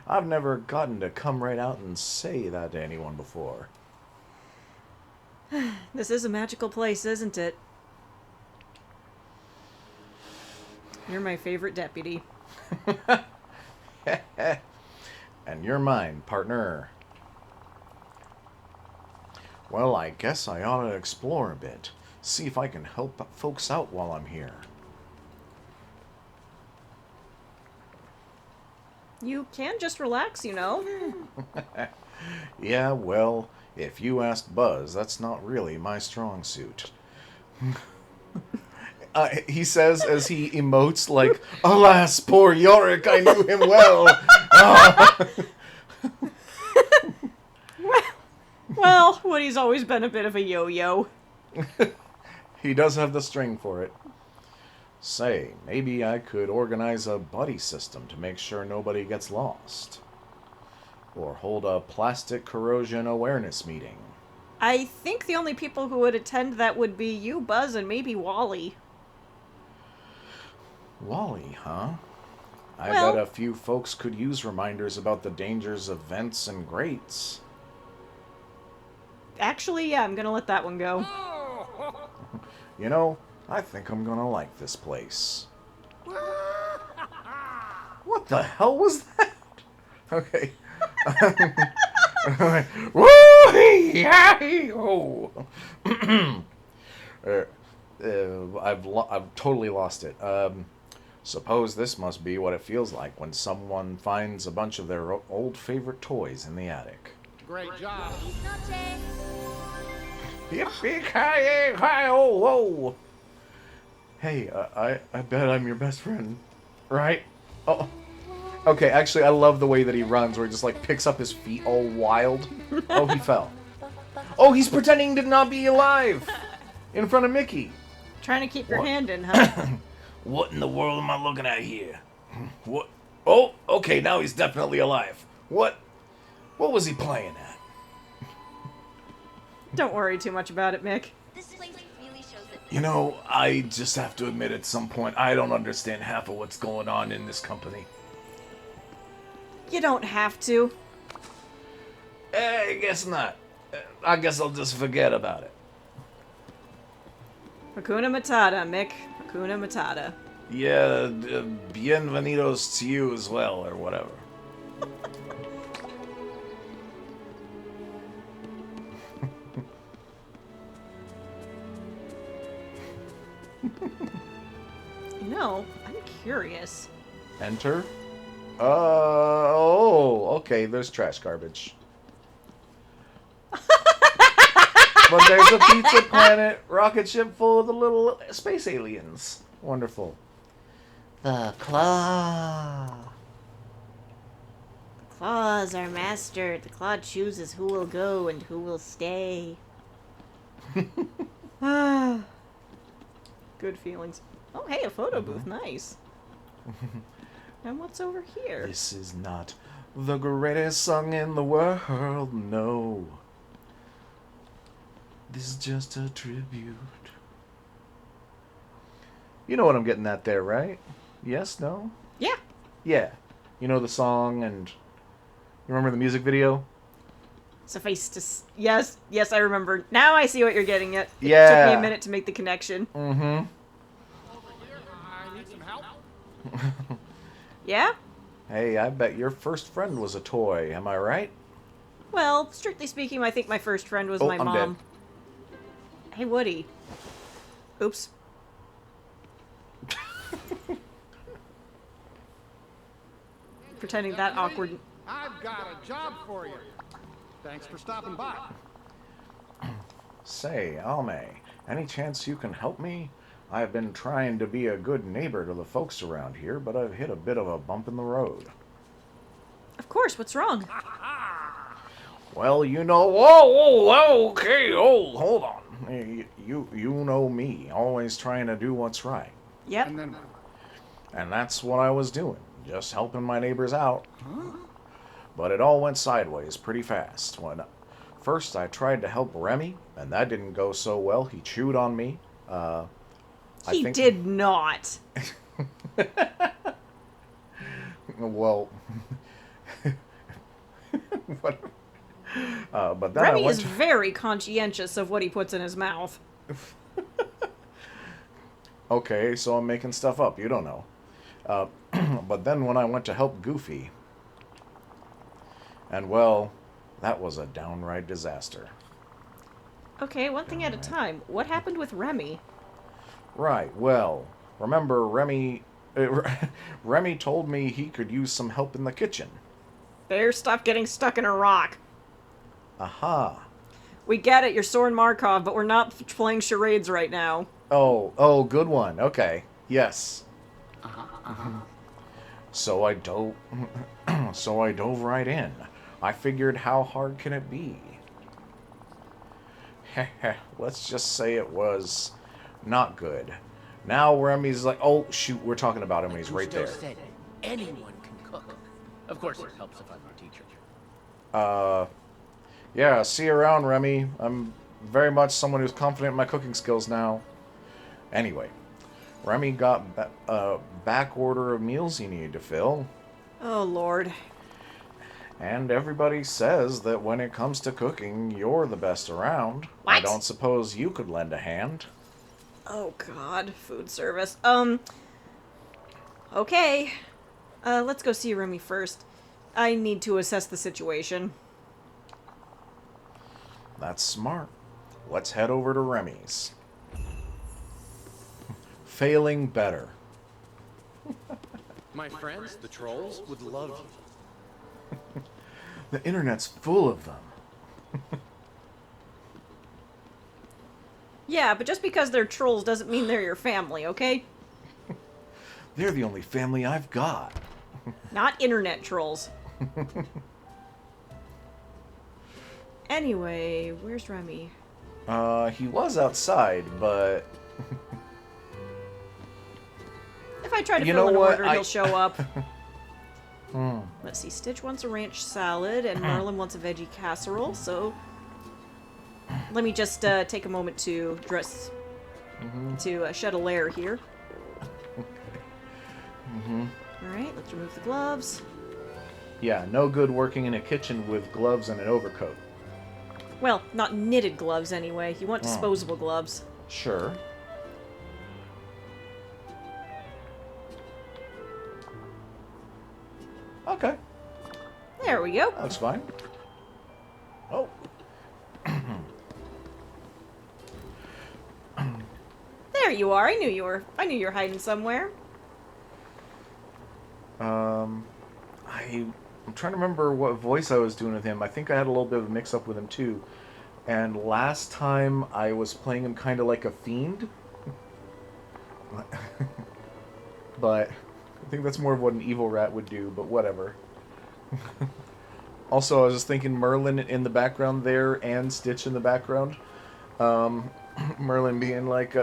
I've never gotten to come right out and say that to anyone before. This is a magical place, isn't it? You're my favorite deputy. And you're mine, partner. Well, I guess I ought to explore a bit. See if I can help folks out while I'm here. You can just relax, you know. Yeah, well, if you asked Buzz, that's not really my strong suit. He says as he emotes like, "Alas, poor Yorick, I knew him well." Well, Woody's always been a bit of a yo-yo. He does have the string for it. Say, maybe I could organize a buddy system to make sure nobody gets lost. Or hold a plastic corrosion awareness meeting. I think the only people who would attend that would be you, Buzz, and maybe Wally. Wally, huh? I Well- bet a few folks could use reminders about the dangers of vents and grates. Actually, yeah, I'm gonna let that one go. You know, I think I'm gonna like this place. What the hell was that? Okay. I've totally lost it. Suppose this must be what it feels like when someone finds a bunch of their old favorite toys in the attic. great job. Yippee-ki-yay-hi-oh, whoa! Hey, I bet I'm your best friend, right? Oh, okay. Actually, I love the way that he runs, where he just like picks up his feet all wild. Oh, he fell. Oh, he's pretending to not be alive in front of Mickey. Trying to keep your What? hand in, huh? What in the world am I looking at here? What? Oh, okay. Now he's definitely alive. What? What was he playing at? Don't worry too much about it, Mick. This place really shows that. You know, I just have to admit at some point, I don't understand half of what's going on in this company. You don't have to. I guess not. I guess I'll just forget about it. Hakuna Matata, Mick. Hakuna Matata. Yeah, bienvenidos to you as well, or whatever. I'm curious. Enter? Oh, okay, there's trash garbage. But there's a pizza planet rocket ship full of the little space aliens. Wonderful. The claw. The claws are master. The claw chooses who will go and who will stay. Ah. Good feelings. Oh, hey, a photo booth. Nice. And what's over here? This is not the greatest song in the world, no. This is just a tribute. You know what I'm getting at there, right? Yes, no? Yeah. Yeah. You know the song and... You remember the music video? Suffice to... Yes, I remember. Now I see what you're getting at. It Yeah. took me a minute to make the connection. Mm-hmm. Over here, I need some help. Yeah? Hey, I bet your first friend was a toy, am I right? Well, strictly speaking, I think my first friend was Oh, my I'm mom. dead. Hey, Woody. Oops. Pretending that awkward. I've got a job for you. Thanks for stopping by. Say, Ame, any chance you can help me? I've been trying to be a good neighbor to the folks around here, but I've hit a bit of a bump in the road. Of course, what's wrong? Well, you know... Whoa, okay, hold on. You know me, always trying to do what's right. Yep. And then And that's what I was doing, just helping my neighbors out. But it all went sideways pretty fast. When first I tried to help Remy, and that didn't go so well. He chewed on me. He did not. Well, what? But then Remy I went is very conscientious of what he puts in his mouth. Okay, so I'm making stuff up. You don't know. But then when I went to help Goofy, and well, that was a downright disaster. Okay, one thing at a time. What happened with Remy? Right, well, remember Remy told me he could use some help in the kitchen. Better stop getting stuck in a rock. Aha. We get it, you're Soren Markov, but we're not playing charades right now. Oh, good one. Okay. Yes. So I dove right in. I figured, how hard can it be? Let's just say it was not good. Now Remy's like, oh shoot, we're talking about him and he's right there. Said anyone can cook. Of course, it helps if I'm your teacher. Yeah, see you around, Remy. I'm very much someone who's confident in my cooking skills now. Anyway, Remy got a back order of meals he needed to fill. Oh, Lord. And everybody says that when it comes to cooking, you're the best around. I What? don't suppose you could lend a hand. Oh, God. Food service. Okay. Let's go see Remy first. I need to assess the situation. That's smart. Let's head over to Remy's. Failing better. My friends, the trolls, would love you. The internet's full of them. Yeah, but just because they're trolls doesn't mean they're your family, okay? They're the only family I've got. Not internet trolls. Anyway, where's Remy? He was outside, but... If I try to You fill know an what? order, he'll show up. Hmm. Let's see, Stitch wants a ranch salad, and Marlin wants a veggie casserole, so... let me just take a moment to dress, to shed a layer here. Alright, let's remove the gloves. Yeah, no good working in a kitchen with gloves and an overcoat. Well, not knitted gloves anyway. You want disposable gloves. Sure. Okay, There we go. that's fine. Oh. There you are. I knew you were hiding somewhere. I'm trying to remember what voice I was doing with him. I think I had a little bit of a mix-up with him, too. And last time, I was playing him kind of like a fiend. But I think that's more of what an evil rat would do, but whatever. Also, I was just thinking Merlin in the background there, and Stitch in the background. Merlin being like,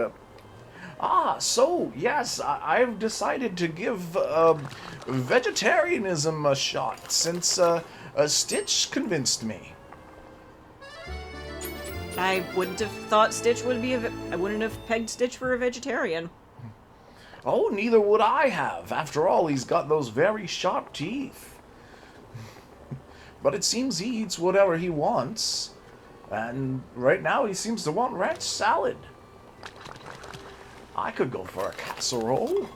so, yes, I've decided to give vegetarianism a shot, since Stitch convinced me. I wouldn't have thought Stitch would be I wouldn't have pegged Stitch for a vegetarian. Oh, neither would I have. After all, he's got those very sharp teeth. But it seems he eats whatever he wants. And right now he seems to want ranch salad. I could go for a casserole.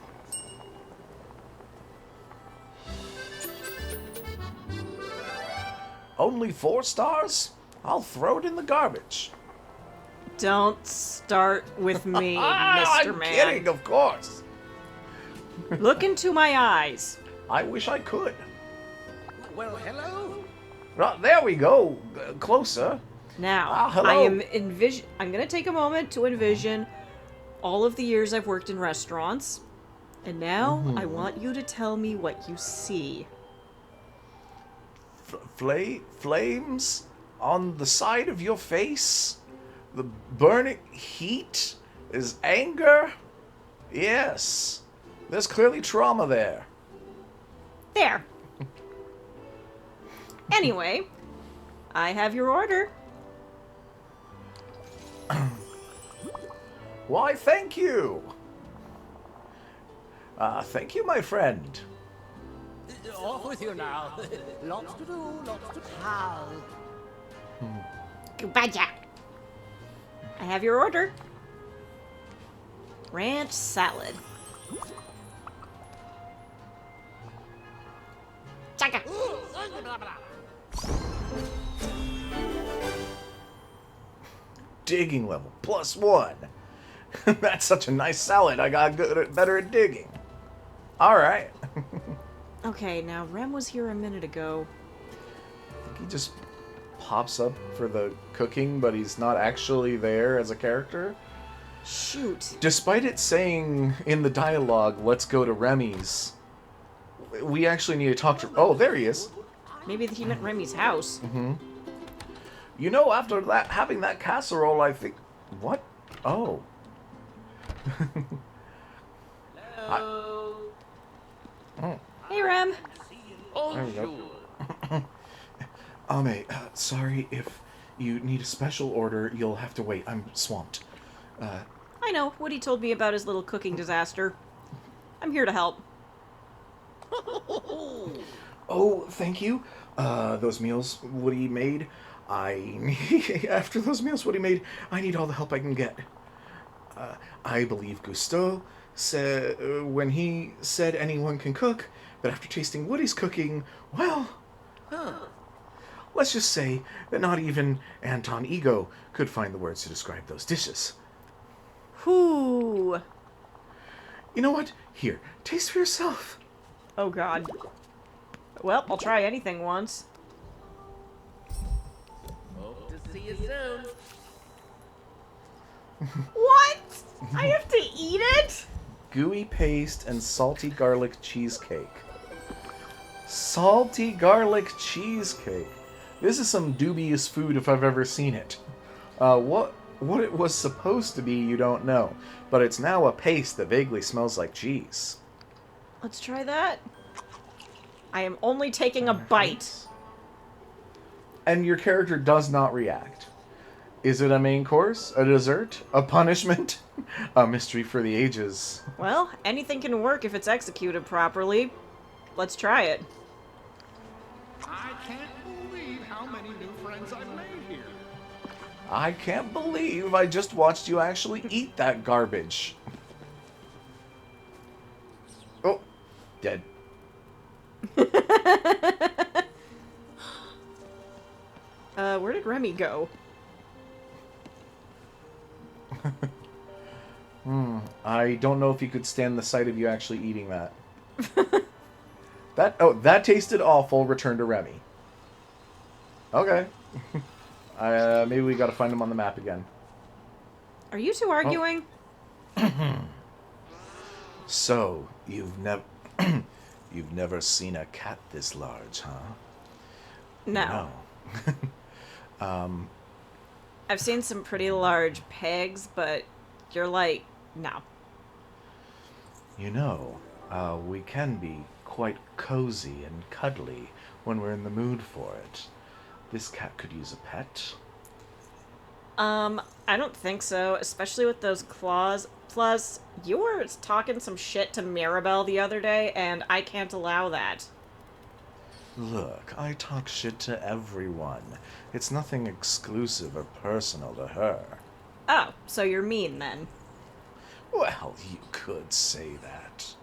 Only 4 stars? I'll throw it in the garbage. Don't start with me, I'm Mr. Man. kidding, of course. Look into my eyes. I wish I could. Well, hello? There we go. Closer. Now, hello. I am I'm going to take a moment to envision all of the years I've worked in restaurants. And now I want you to tell me what you see. Flames on the side of your face? The burning heat is anger? Yes. There's clearly trauma there. There. Anyway, I have your order. Why, thank you. Thank you, my friend. Off with you now. Lots to do, lots to how. Goodbye, Jack. I have your order. Ranch salad. Chaka. Digging level +1. That's such a nice salad. I got better at digging. All right. Okay, now Rem was here a minute ago. I think he just pops up for the cooking, but he's not actually there as a character. Shoot. Despite it saying in the dialogue, let's go to Remy's, we actually need to talk to... Oh, there he is. Maybe he meant Remy's house. You know, after that, having that casserole, I think... What? Oh. Hello. Hey, Rem. There we go. Bonjour. Ame, sorry, if you need a special order, you'll have to wait. I'm swamped. I know. Woody told me about his little cooking disaster. I'm here to help. Oh, thank you. Those meals Woody made, after those meals Woody made, I need all the help I can get. I believe Gusteau said, when he said anyone can cook, but after tasting Woody's cooking, well... Let's just say that not even Anton Ego could find the words to describe those dishes. Whoo. You know what? Here, taste for yourself. Oh, God. Well, I'll try anything once. Hope to see you soon. What? I have to eat it? Gooey paste and salty garlic cheesecake. Salty garlic cheesecake. This is some dubious food if I've ever seen it. What it was supposed to be, you don't know. But it's now a paste that vaguely smells like cheese. Let's try that. I am only taking a bite. And your character does not react. Is it a main course? A dessert? A punishment? A mystery for the ages. Well, anything can work if it's executed properly. Let's try it. I can't believe how many new friends I've made here. I can't believe I just watched you actually eat that garbage. Oh, dead. Where did Remy go? I don't know if he could stand the sight of you actually eating that. That tasted awful. Return to Remy. Okay. Maybe we gotta find him on the map again. Are you two arguing? So, you've never seen a cat this large, huh? No. I've seen some pretty large pigs, but you're like, no. You know, we can be quite cozy and cuddly when we're in the mood for it. This cat could use a pet. I don't think so, especially with those claws. Plus, you were talking some shit to Mirabelle the other day, and I can't allow that. Look, I talk shit to everyone. It's nothing exclusive or personal to her. Oh, so you're mean then. Well, you could say that.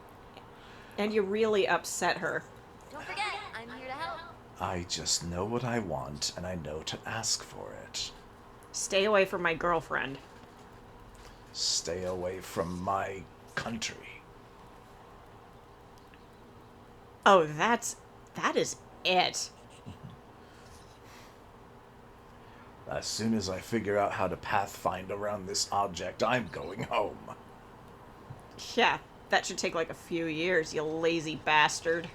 And you really upset her. Don't forget, I'm here to help. I just know what I want, and I know to ask for it. Stay away from my girlfriend. Stay away from my country. Oh, that is it. As soon as I figure out how to pathfind around this object, I'm going home. Yeah, that should take like a few years, you lazy bastard.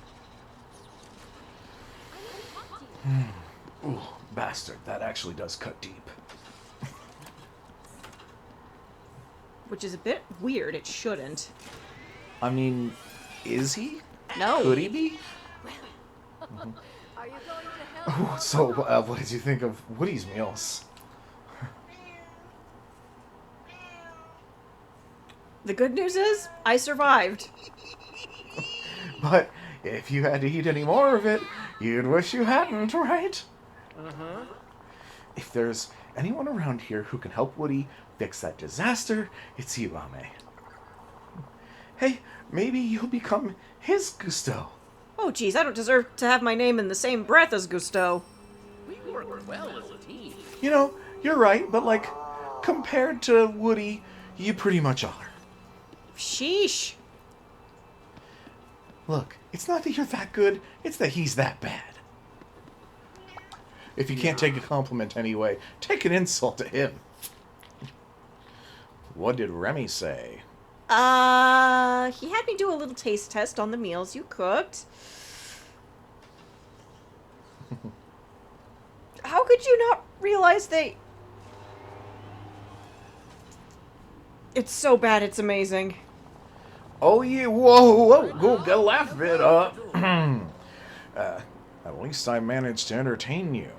Ooh, bastard, that actually does cut deep. Which is a bit weird, it shouldn't. I mean, is he? No. Could he be? Are you going to help? Ooh, so, what did you think of Woody's meals? The good news is, I survived. But if you had to eat any more of it, you'd wish you hadn't, right? Uh-huh. If there's anyone around here who can help Woody fix that disaster, it's you, Ame. Hey, maybe you'll become his Gusto. Oh geez, I don't deserve to have my name in the same breath as Gusteau. We work well as a team. You know, you're right, but like, compared to Woody, you pretty much are. Sheesh. Look, it's not that you're that good, it's that he's that bad. If you can't take a compliment anyway, take an insult to him. What did Remy say? He had me do a little taste test on the meals you cooked. How could you not realize they... It's so bad, it's amazing. Oh yeah, whoa, gotta laugh it up. At least I managed to entertain you.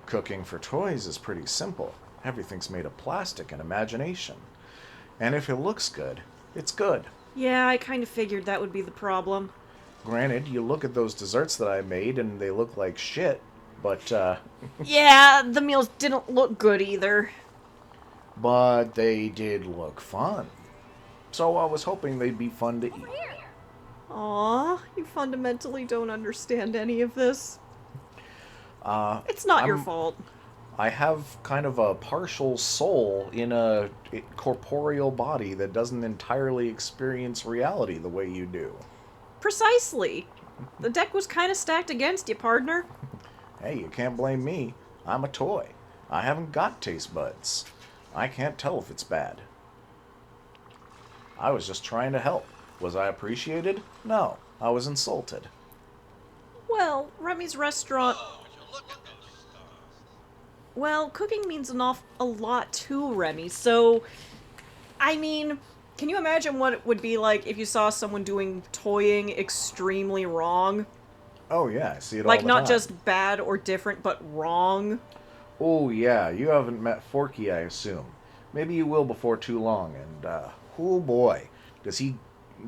Cooking for toys is pretty simple. Everything's made of plastic and imagination. And if it looks good, it's good. Yeah, I kind of figured that would be the problem. Granted, you look at those desserts that I made and they look like shit, but Yeah, the meals didn't look good either. but they did look fun. So I was hoping they'd be fun to eat. Aw, you fundamentally don't understand any of this. It's not your I'm- fault. I have kind of a partial soul in a corporeal body that doesn't entirely experience reality the way you do. Precisely. The deck was kind of stacked against you, partner. Hey, you can't blame me. I'm a toy. I haven't got taste buds. I can't tell if it's bad. I was just trying to help. Was I appreciated? No, I was insulted. Well, Remy's restaurant... Well, cooking means a lot to Remy, so... I mean, can you imagine what it would be like if you saw someone doing toying extremely wrong? Oh yeah, I see it all Like, the not time. just bad or different, but wrong? Oh, yeah, you haven't met Forky, I assume. Maybe you will before too long, and, oh boy, does he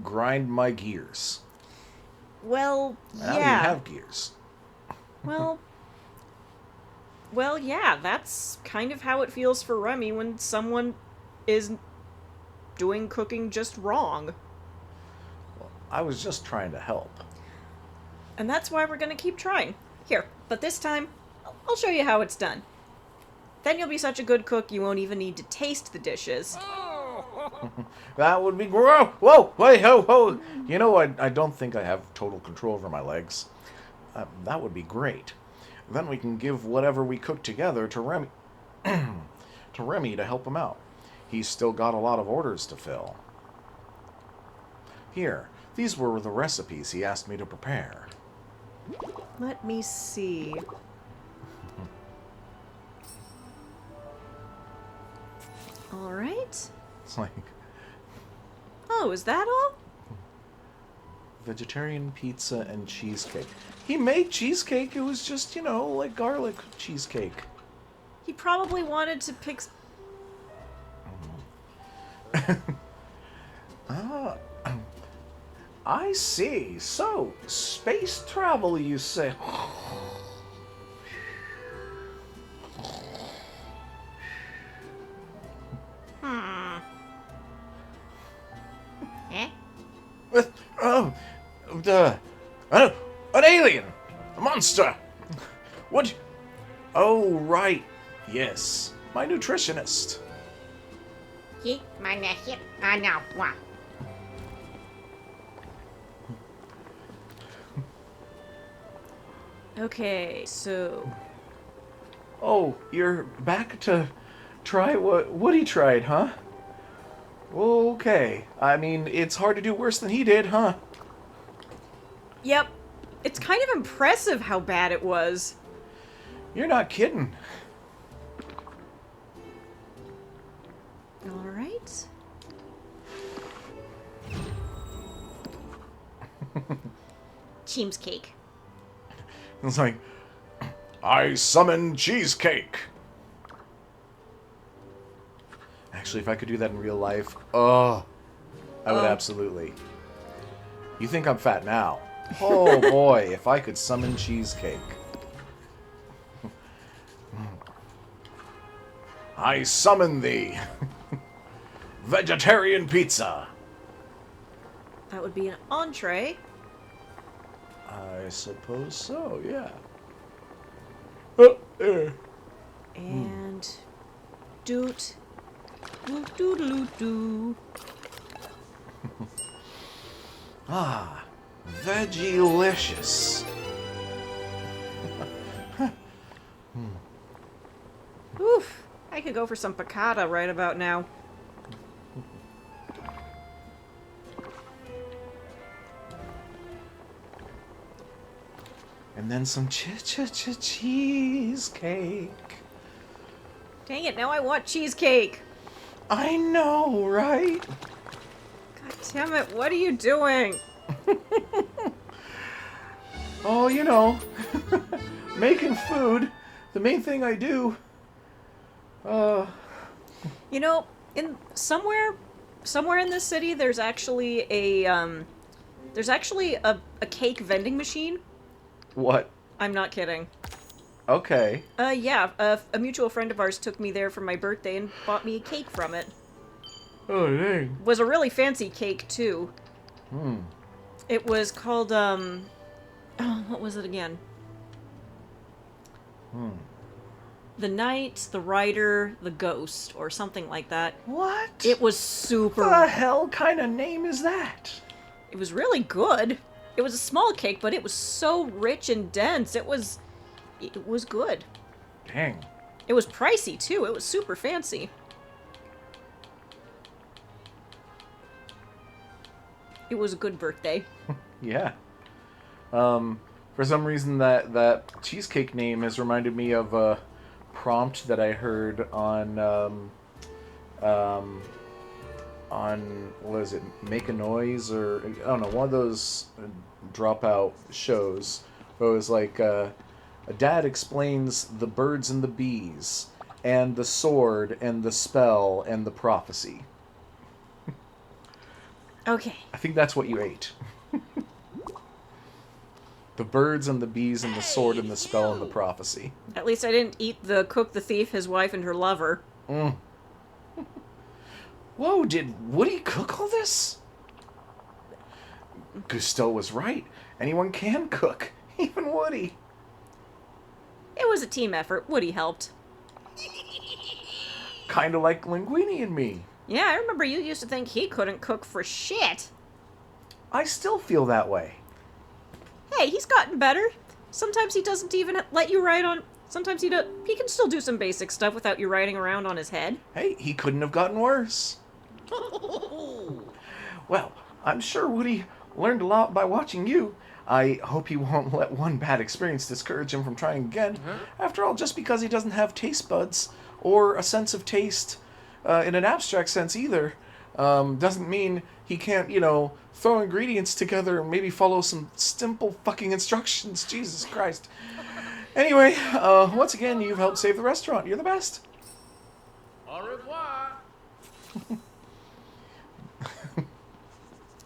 grind my gears. Well, I don't even yeah. have gears. Well, yeah, that's kind of how it feels for Remy when someone is doing cooking just wrong. I was just trying to help. And that's why we're gonna keep trying. Here, but this time, I'll show you how it's done. Then you'll be such a good cook you won't even need to taste the dishes. That would be gross. Whoa, wait, ho, ho. You know, I don't think I have total control over my legs. That would be great. Then we can give whatever we cook together to Remy, to Remy to help him out. He's still got a lot of orders to fill. Here, these were the recipes he asked me to prepare. Let me see. All right. It's like Oh, is that all? vegetarian pizza and cheesecake. He made cheesecake. It was just, you know, like garlic cheesecake. He probably wanted to pick... I see. So, space travel, you say? Eh? Oh, an alien! A monster! What? Oh, right. Yes. My nutritionist. He, my hip, I know what. Okay, so... Oh, you're back to try what he tried, huh? Okay. I mean, it's hard to do worse than he did, huh? Yep. It's kind of impressive how bad it was. You're not kidding. All right. Cheesecake. It's like, I summon cheesecake. Actually, if I could do that in real life, I would absolutely. You think I'm fat now? Oh boy, if I could summon cheesecake. I summon thee. Vegetarian pizza. That would be an entree. I suppose so, yeah. And... Doot. Doot doot doo. Ah, veggie-licious. Oof. I could go for some piccata right about now. And then some cheesecake. Dang it, now I want cheesecake. I know, right? God damn it, what are you doing? Oh, you know, making food, the main thing I do. You know, in somewhere in this city, there's actually a cake vending machine. What? I'm not kidding. Okay. Yeah, a mutual friend of ours took me there for my birthday and bought me a cake from it. Oh, dang. Was a really fancy cake, too. It was called, oh, what was it again? The Knight, the Rider, the Ghost, or something like that. What? It was super... the hell kind of name is that? It was really good. It was a small cake, but it was so rich and dense. It was good. Dang. It was pricey, too. It was super fancy. It was a good birthday. Yeah. For some reason, that cheesecake name has reminded me of a prompt that I heard on what is it, Make a Noise, or I don't know, one of those dropout shows where it was like Dad explains the birds and the bees, and the sword, and the spell, and the prophecy. Okay. I think that's what you ate. The birds and the bees and the sword and the spell and the prophecy. At least I didn't eat the cook, the thief, his wife, and her lover. Whoa, did Woody cook all this? Gusteau was right. Anyone can cook. Even Woody. It was a team effort. Woody helped. Kind of like Linguini and me. Yeah, I remember you used to think he couldn't cook for shit. I still feel that way. Hey, he's gotten better. Sometimes he doesn't even let you write on... Sometimes he can still do some basic stuff without you writing around on his head. Hey, he couldn't have gotten worse. Well, I'm sure Woody learned a lot by watching you. I hope he won't let one bad experience discourage him from trying again. After all, just because he doesn't have taste buds or a sense of taste in an abstract sense either, doesn't mean he can't, throw ingredients together and maybe follow some simple fucking instructions. Jesus Christ. Anyway, once again, you've helped save the restaurant. You're the best. Au revoir.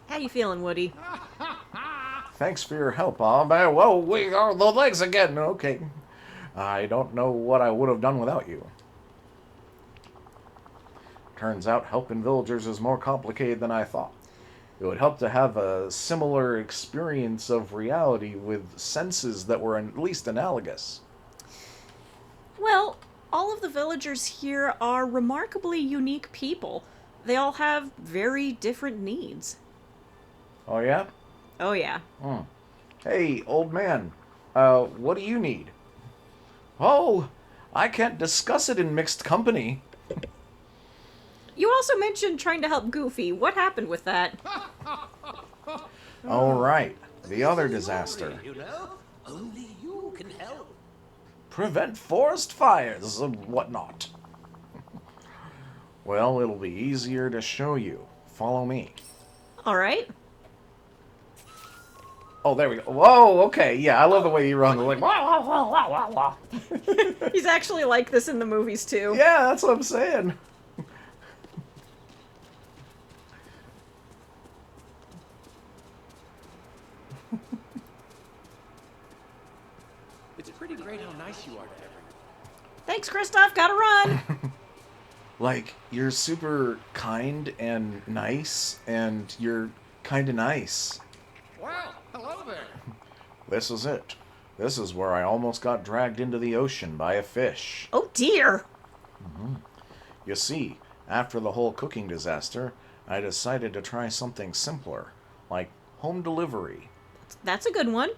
How you feeling, Woody? Thanks for your help, Ame. Whoa, we are the legs again. Okay. I don't know what I would have done without you. Turns out helping villagers is more complicated than I thought. It would help to have a similar experience of reality with senses that were at least analogous. Well, all of the villagers here are remarkably unique people. They all have very different needs. Oh, yeah? Oh, yeah. Hey, old man. What do you need? Oh, I can't discuss it in mixed company. You also mentioned trying to help Goofy. What happened with that? Oh, right. The other disaster. You know, only you can help. Prevent forest fires and whatnot. Well, it'll be easier to show you. Follow me. All right. Oh, there we go. Whoa, okay. Yeah, I love the way you run. Like, wah, wah, wah, wah, wah, wah. He's actually like this in the movies, too. Yeah, that's what I'm saying. It's pretty great how nice you are to everyone. Thanks, Kristoff. Gotta run. Like, you're super kind and nice, and you're kind of nice. Well, hello there. This is it. This is where I almost got dragged into the ocean by a fish. Oh, dear. You see, after the whole cooking disaster, I decided to try something simpler, like home delivery. That's a good one.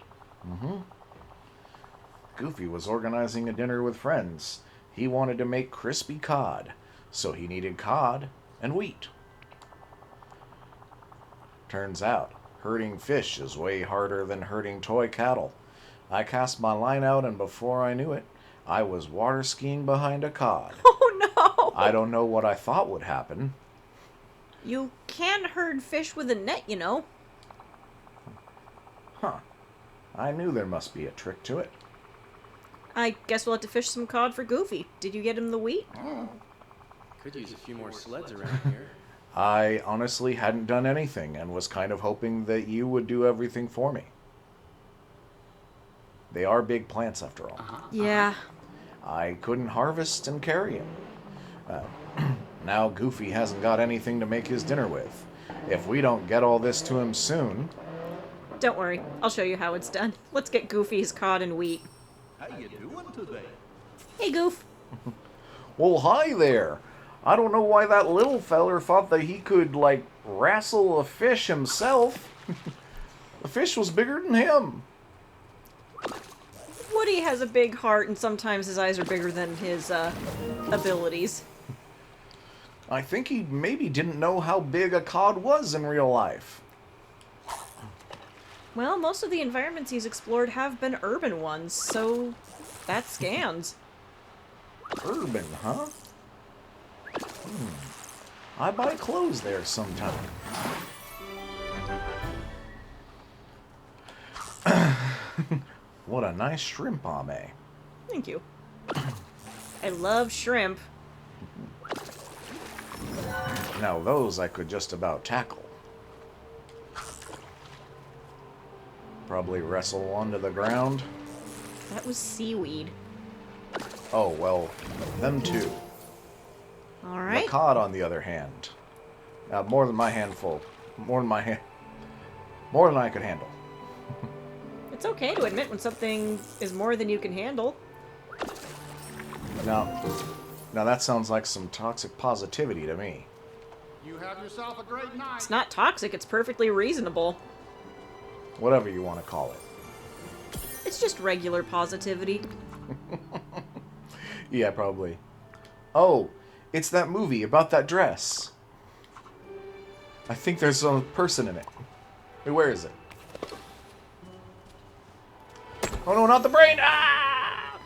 Goofy was organizing a dinner with friends. He wanted to make crispy cod, so he needed cod and wheat. Turns out, herding fish is way harder than herding toy cattle. I cast my line out, and before I knew it, I was water skiing behind a cod. Oh, no. I don't know what I thought would happen. You can herd fish with a net, you know. Huh. I knew there must be a trick to it. I guess we'll have to fish some cod for Goofy. Did you get him the wheat? Could use a few more sleds around here. I honestly hadn't done anything and was kind of hoping that you would do everything for me. They are big plants after all. Yeah. I couldn't harvest and carry him. Now Goofy hasn't got anything to make his dinner with. If we don't get all this to him soon... Don't worry. I'll show you how it's done. Let's get Goofy his cod and wheat. How you doing today? Hey, Goof. Well, hi there. I don't know why that little feller thought that he could, wrestle a fish himself. The fish was bigger than him. Woody has a big heart, and sometimes his eyes are bigger than his abilities. I think he maybe didn't know how big a cod was in real life. Well, most of the environments he's explored have been urban ones, so that scans. Urban, huh? I buy clothes there sometime. What a nice shrimp, Ame. Thank you. I love shrimp. Now those I could just about tackle. Probably wrestle onto the ground. That was seaweed. Oh, well, them too. Alright. The cod, on the other hand. More than my handful. More than I could handle. It's okay to admit when something is more than you can handle. Now that sounds like some toxic positivity to me. You have yourself a great night. It's not toxic, it's perfectly reasonable. Whatever you want to call it. It's just regular positivity. Yeah, probably. Oh, it's that movie about that dress. I think there's some person in it. Wait, where is it? Oh no, not the brain! Ah!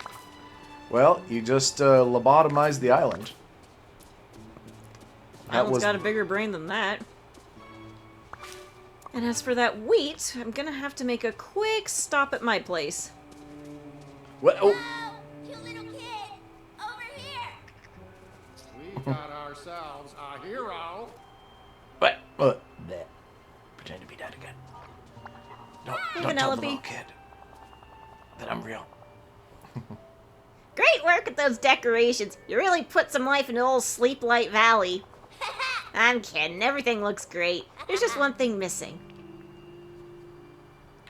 Well, you just lobotomized the island. Island's got a bigger brain than that. And as for that wheat, I'm gonna have to make a quick stop at my place. What? Oh. You little kid! Over here! We got ourselves a hero. What? Bleh. Pretend to be dead again. Don't tell the little kid that I'm real. Great work with those decorations. You really put some life into old Sleeplight Valley. I'm kidding. Everything looks great. There's just one thing missing.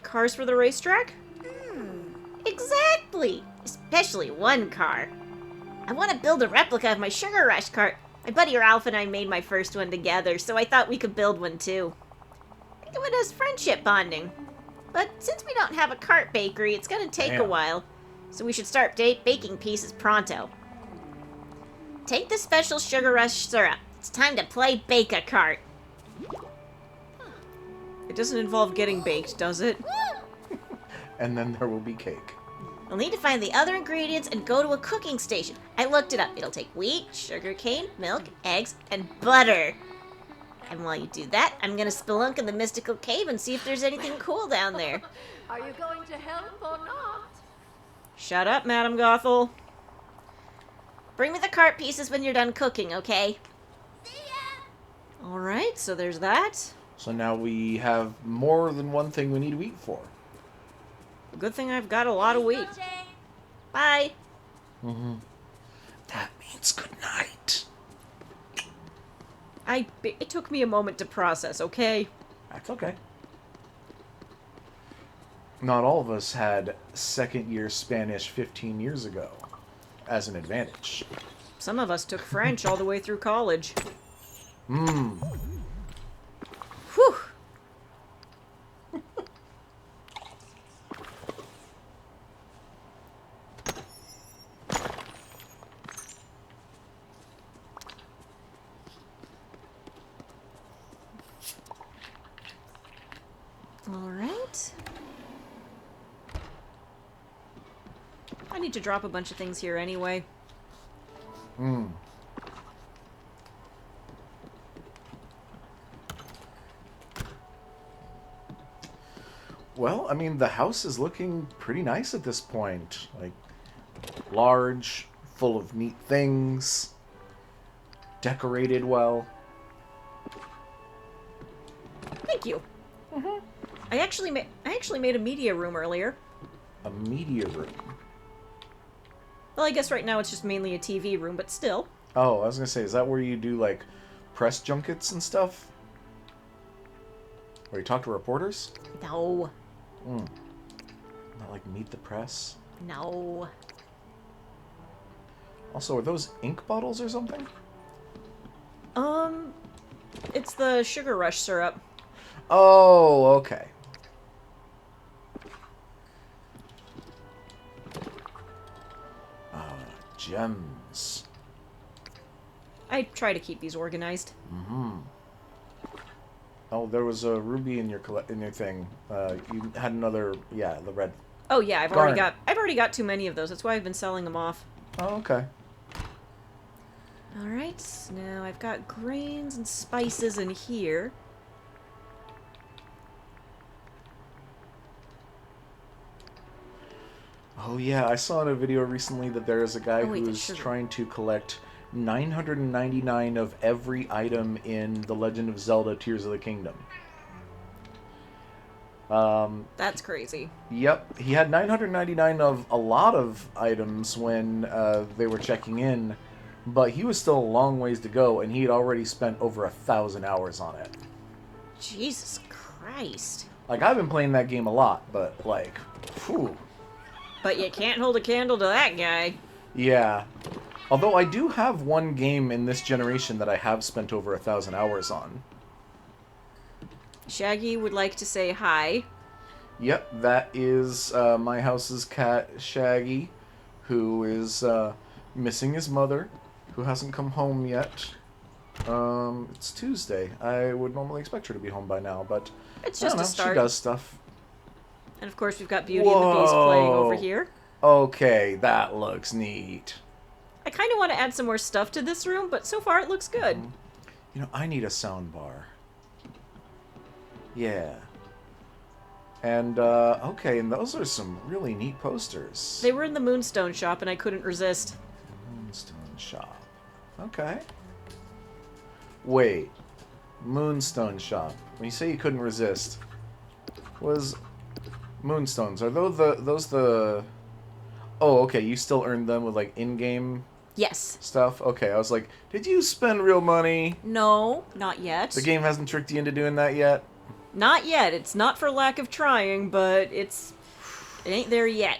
Cars for the racetrack? Exactly. Especially one car. I want to build a replica of my Sugar Rush cart. My buddy Ralph and I made my first one together, so I thought we could build one too. Think of it as friendship bonding. But since we don't have a cart bakery, it's going to take a while. So we should start baking pieces pronto. Take the special Sugar Rush syrup. It's time to play Bake-A-Cart. It doesn't involve getting baked, does it? And then there will be cake. We'll need to find the other ingredients and go to a cooking station. I looked it up. It'll take wheat, sugar cane, milk, eggs, and butter. And while you do that, I'm gonna spelunk in the mystical cave and see if there's anything cool down there. Are you going to help or not? Shut up, Madam Gothel. Bring me the cart pieces when you're done cooking, okay? Alright, so there's that. So now we have more than one thing we need to eat for. Good thing I've got a lot of wheat. Bye. That means good night. It took me a moment to process, okay? That's okay. Not all of us had second year Spanish 15 years ago as an advantage. Some of us took French all the way through college. Mmm. Whew! Alright. I need to drop a bunch of things here anyway. Well, I mean, the house is looking pretty nice at this point. Like, large, full of neat things, decorated well. Thank you. I actually made a media room earlier. A media room. Well, I guess right now it's just mainly a TV room, but still. Oh, I was gonna say, is that where you do, like, press junkets and stuff? Where you talk to reporters? No. Not like Meet the Press? No. Also, are those ink bottles or something? It's the Sugar Rush syrup. Oh, okay. Gems. I try to keep these organized. Oh, there was a ruby in your thing. You had another, the red. Oh yeah, I've Garnet. already got too many of those. That's why I've been selling them off. Oh, okay. Alright, now I've got grains and spices in here. Oh yeah, I saw in a video recently that there is a guy Oh, wait, that's who's sugar. trying to collect 999 of every item in The Legend of Zelda Tears of the Kingdom. That's crazy. Yep, he had 999 of a lot of items when they were checking in, but he was still a long ways to go, and he had already spent over 1,000 hours on it. Jesus Christ. Like, I've been playing that game a lot, but, like, whew. But you can't hold a candle to that guy. Yeah. Although I do have one game in this generation that I have spent over 1,000 hours on. Shaggy would like to say hi. Yep, that is my house's cat, Shaggy, who is missing his mother, who hasn't come home yet. It's Tuesday. I would normally expect her to be home by now, but It's I don't just a know, start. she does stuff. And of course, we've got Beauty and the Beast playing over Whoa. here. Okay, that looks neat. I kind of want to add some more stuff to this room, but so far it looks good. You know, I need a sound bar. Yeah. And, okay, and those are some really neat posters. They were in the Moonstone shop, and I couldn't resist. Moonstone shop. Okay. Wait. Moonstone shop. When you say you couldn't resist, was Moonstones, are those the... Oh, okay, you still earned them with, like, in-game Yes. stuff? Okay, I was like, did you spend real money? No, not yet. The game hasn't tricked you into doing that yet? Not yet. It's not for lack of trying, but it ain't there yet.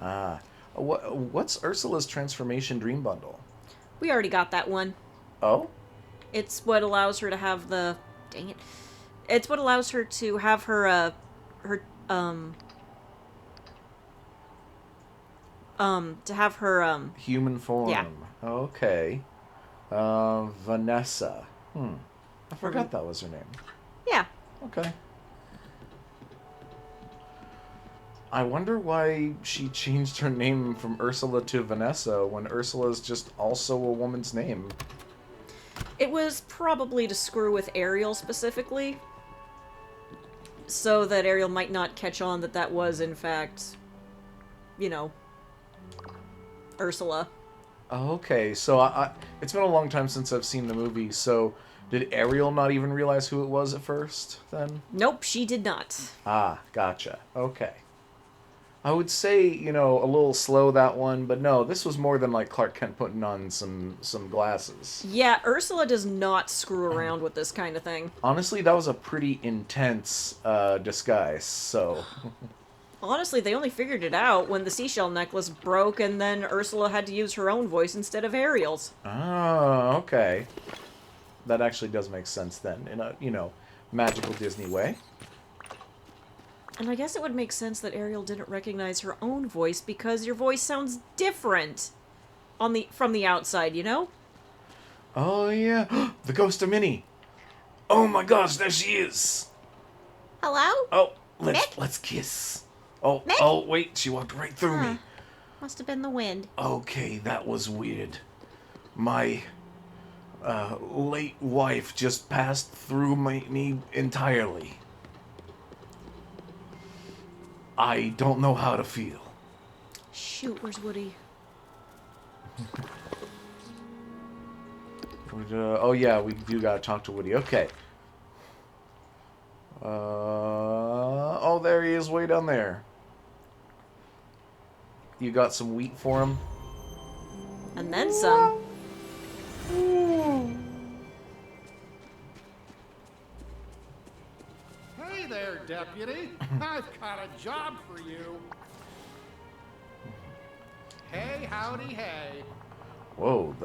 Ah. What's Ursula's Transformation Dream Bundle? We already got that one. Oh? It's what allows her to have the... Dang it. It's what allows her to have her, to have her, Human form. Yeah. Okay. Vanessa. I forgot that was her name. yeah. Okay. I wonder why she changed her name from Ursula to Vanessa when Ursula is just also a woman's name. It was probably to screw with Ariel specifically, so that Ariel might not catch on that that was, in fact, you know, Ursula. Okay, so it's been a long time since I've seen the movie, so did Ariel not even realize who it was at first, then? Nope, she did not. Ah, gotcha. Okay. I would say, you know, a little slow, that one, but no, this was more than like Clark Kent putting on some glasses. Yeah, Ursula does not screw around with this kind of thing. Honestly, that was a pretty intense disguise, so... Honestly, they only figured it out when the seashell necklace broke and then Ursula had to use her own voice instead of Ariel's. Oh, okay. That actually does make sense then, in a, you know, magical Disney way. And I guess it would make sense that Ariel didn't recognize her own voice because your voice sounds different from the outside, you know? Oh, yeah. The ghost of Minnie. Oh my gosh, there she is. Hello? Oh, Mick? let's kiss. Oh, Mick? oh, wait, she walked right through me. Must have been the wind. Okay, that was weird. My late wife just passed through me entirely. I don't know how to feel. Shoot, where's Woody? Oh yeah, we do gotta talk to Woody. Okay. Oh, there he is, way down there. You got some wheat for him? And then some. Hey there, deputy. I've got a job for you. Hey, howdy, hey. Whoa,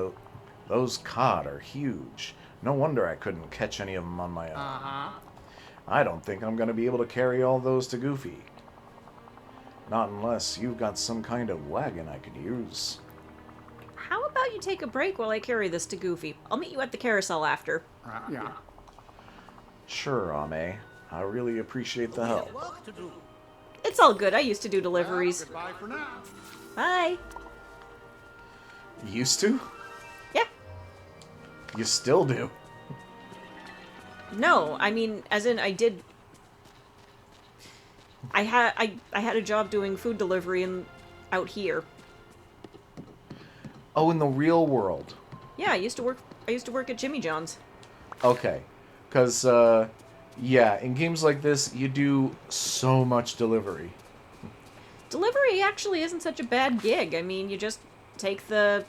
those cod are huge. No wonder I couldn't catch any of them on my own. Uh-huh. I don't think I'm going to be able to carry all those to Goofy. Not unless you've got some kind of wagon I could use. How about you take a break while I carry this to Goofy? I'll meet you at the carousel after. Yeah. Sure, Ame. I really appreciate the help. Work to do. It's all good. I used to do Well, deliveries. goodbye for now. Bye. Used to? Yeah. You still do. No, I mean, as in, I did. I had a job doing food delivery, and out here. Oh, in the real world. Yeah, I used to work at Jimmy John's. Okay. Because, yeah, in games like this, you do so much delivery. Delivery actually isn't such a bad gig. I mean, you just take down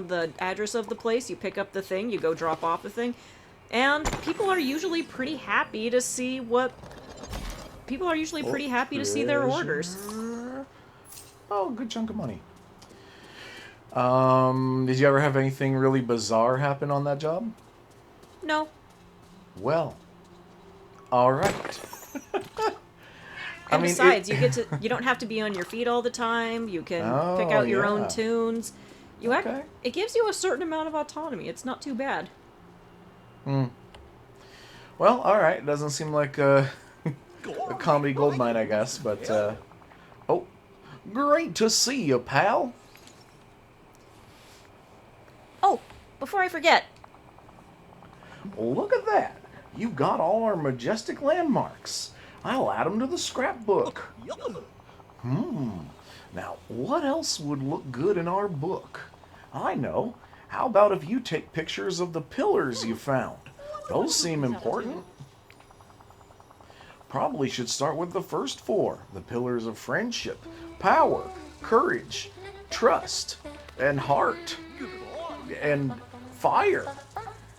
the address of the place, you pick up the thing, you go drop off the thing, and people are usually pretty happy to see their orders. Oh, good chunk of money. Did you ever have anything really bizarre happen on that job? No. Well, all right. And besides, you don't have to be on your feet all the time. You can pick out your own tunes. It gives you a certain amount of autonomy. It's not too bad. Well, all right. Doesn't seem like a comedy goldmine, I guess. But oh, great to see you, pal. Oh, before I forget. Look at that. You've got all our majestic landmarks. I'll add them to the scrapbook. Now, what else would look good in our book? I know. How about if you take pictures of the pillars you found? Those seem important. Probably should start with the first 4. The pillars of friendship, power, courage, trust, and heart, and fire,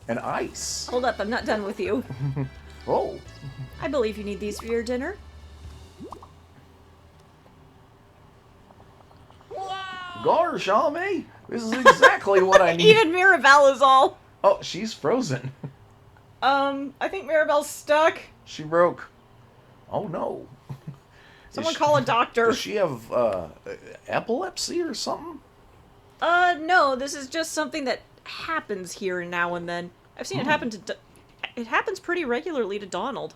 and ice. Hold up, I'm not done with you. Oh. I believe you need these for your dinner. Gosh, Ame, this is exactly what I need. Even Mirabelle is all. Oh, she's frozen. I think Mirabelle's stuck. She broke. Oh no. Someone call a doctor. Does she have epilepsy or something? No, this is just something that happens here now and then. I've seen it happen to... It happens pretty regularly to Donald.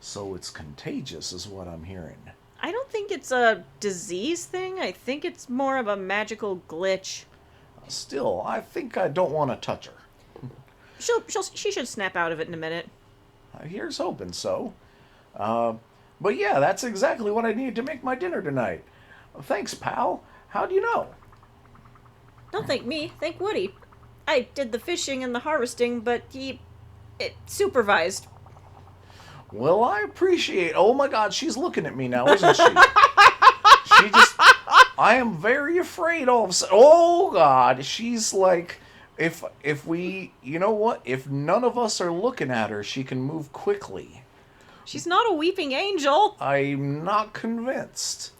So it's contagious is what I'm hearing. I don't think it's a disease thing. I think it's more of a magical glitch. Still, I think I don't want to touch her. She should snap out of it in a minute. Here's hoping so. But yeah, that's exactly what I need to make my dinner tonight. Thanks, pal. How do you know? Don't thank me. Thank Woody. I did the fishing and the harvesting, but it supervised. Well, I appreciate... Oh my god, she's looking at me now, isn't she? I am very afraid all of a sudden. Oh god, she's like... If we... You know what? If none of us are looking at her, she can move quickly. She's not a weeping angel. I'm not convinced.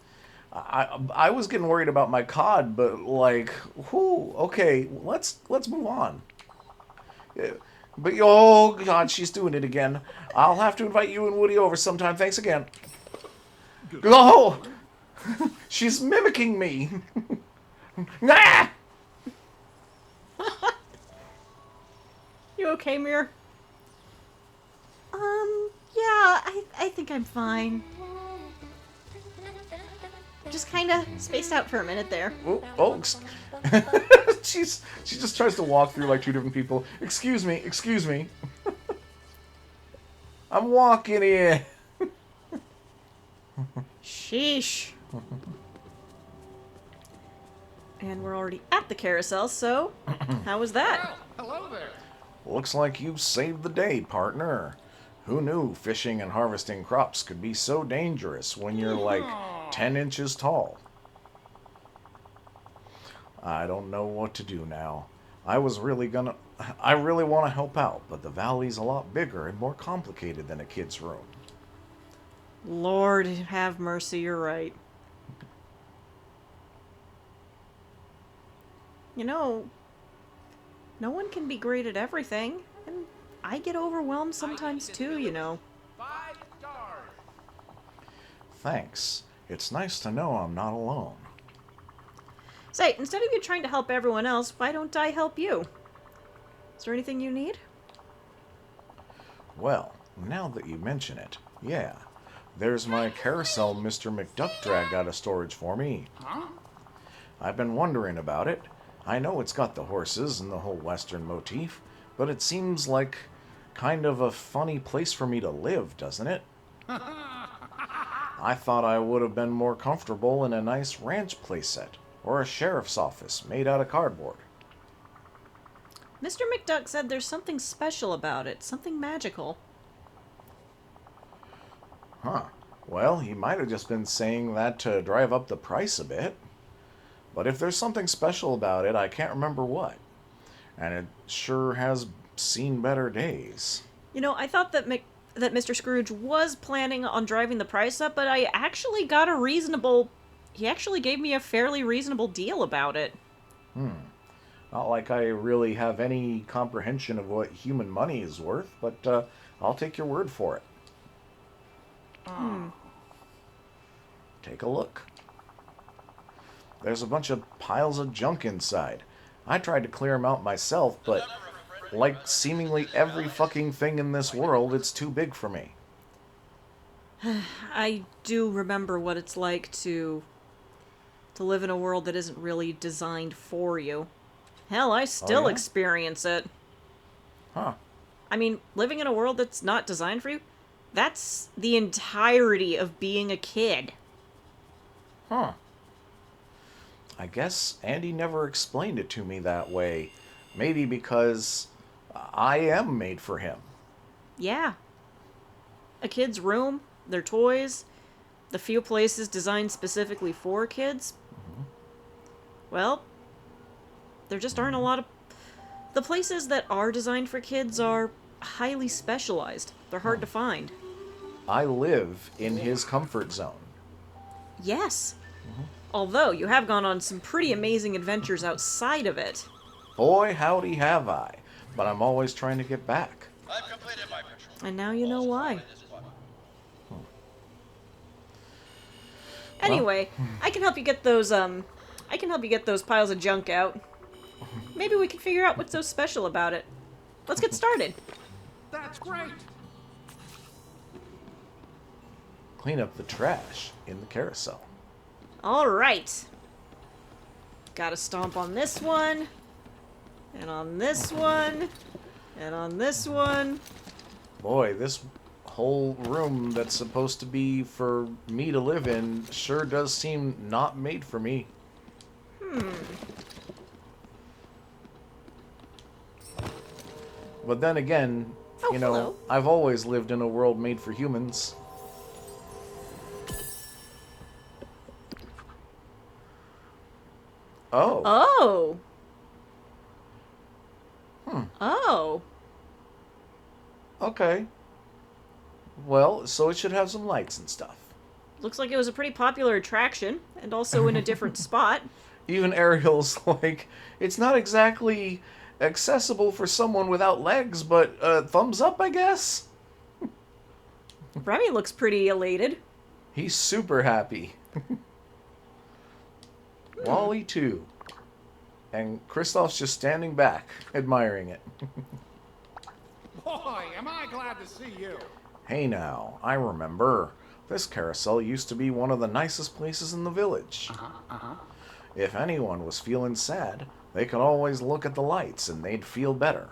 I was getting worried about my cod, but like... Whew, okay, let's move on. But, oh, God, she's doing it again. I'll have to invite you and Woody over sometime. Thanks again. Oh! She's mimicking me. Ah! You okay, Mir? Yeah, I think I'm fine. Just kind of spaced out for a minute there. Oh, she just tries to walk through like 2 different people. Excuse me. I'm walking in. Sheesh. And we're already at the carousel, so how was that? Hello there. Looks like you've saved the day, partner. Who knew fishing and harvesting crops could be so dangerous when you're like 10 inches tall? I don't know what to do now. I really want to help out, but the valley's a lot bigger and more complicated than a kid's room. Lord have mercy, you're right. You know, no one can be great at everything, and I get overwhelmed sometimes too, you know. 5 stars. Thanks. It's nice to know I'm not alone. Say, instead of you trying to help everyone else, why don't I help you? Is there anything you need? Well, now that you mention it, yeah. There's my carousel Mr. McDuck dragged out of storage for me. Huh? I've been wondering about it. I know it's got the horses and the whole Western motif, but it seems like kind of a funny place for me to live, doesn't it? I thought I would have been more comfortable in a nice ranch playset or a sheriff's office made out of cardboard. Mr. McDuck said there's something special about it, something magical. Huh. Well, he might have just been saying that to drive up the price a bit. But if there's something special about it, I can't remember what. And it sure has seen better days. You know, I thought that Mr. Scrooge was planning on driving the price up, but I actually got a reasonable... He actually gave me a fairly reasonable deal about it. Not like I really have any comprehension of what human money is worth, but I'll take your word for it. Take a look. There's a bunch of piles of junk inside. I tried to clear them out myself, but like seemingly every fucking thing in this world, it's too big for me. I do remember what it's like to live in a world that isn't really designed for you. Hell, I still yeah? experience it. Huh. I mean, living in a world that's not designed for you, that's the entirety of being a kid. Huh. I guess Andy never explained it to me that way. Maybe because I am made for him. Yeah. A kid's room, their toys, the few places designed specifically for kids. Well, there just aren't a lot of... The places that are designed for kids are highly specialized. They're hard to find. I live in his comfort zone. Yes. Although, you have gone on some pretty amazing adventures outside of it. Boy, howdy have I. But I'm always trying to get back. I've completed my patrol. And now you know why. This one. Anyway, I can help you get those, piles of junk out. Maybe we can figure out what's so special about it. Let's get started. That's great. Clean up the trash in the carousel. Alright. Gotta stomp on this one. And on this one. And on this one. Boy, this whole room that's supposed to be for me to live in sure does seem not made for me. But then again, Oh, you know, hello. I've always lived in a world made for humans. Oh. Oh! Hmm. Oh! Okay. Well, so it should have some lights and stuff. Looks like it was a pretty popular attraction, and also in a different spot. Even Ariel's like, it's not exactly accessible for someone without legs, but thumbs up, I guess? Remy looks pretty elated. He's super happy. Wally too. And Kristoff's just standing back, admiring it. Boy, am I glad to see you. Hey now, I remember. This carousel used to be one of the nicest places in the village. If anyone was feeling sad, they could always look at the lights and they'd feel better.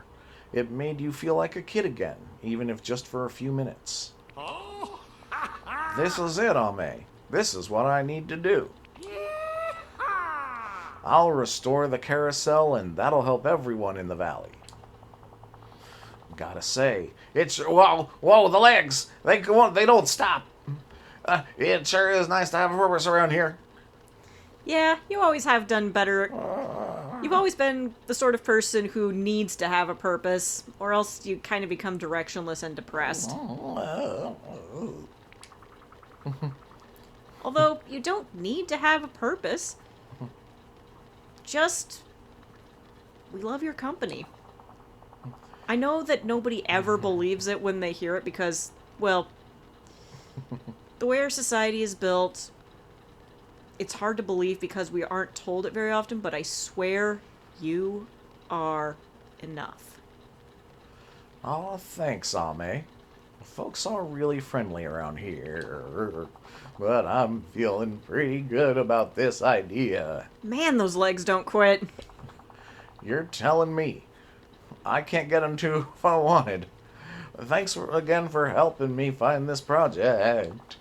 It made you feel like a kid again, even if just for a few minutes. Oh, This is it, Ame. This is what I need to do. I'll restore the carousel and that'll help everyone in the valley. Gotta say, it's... Whoa, the legs! They don't stop! It sure is nice to have a purpose around here. Yeah, you always have done better. You've always been the sort of person who needs to have a purpose, or else you kind of become directionless and depressed. Although, you don't need to have a purpose. Just... we love your company. I know that nobody ever believes it when they hear it because, well, the way our society is built, it's hard to believe because we aren't told it very often, but I swear you are enough. Aw, thanks, Ame. Folks are really friendly around here. But I'm feeling pretty good about this idea. Man, those legs don't quit. You're telling me. I can't get them to if I wanted. Thanks again for helping me find this project.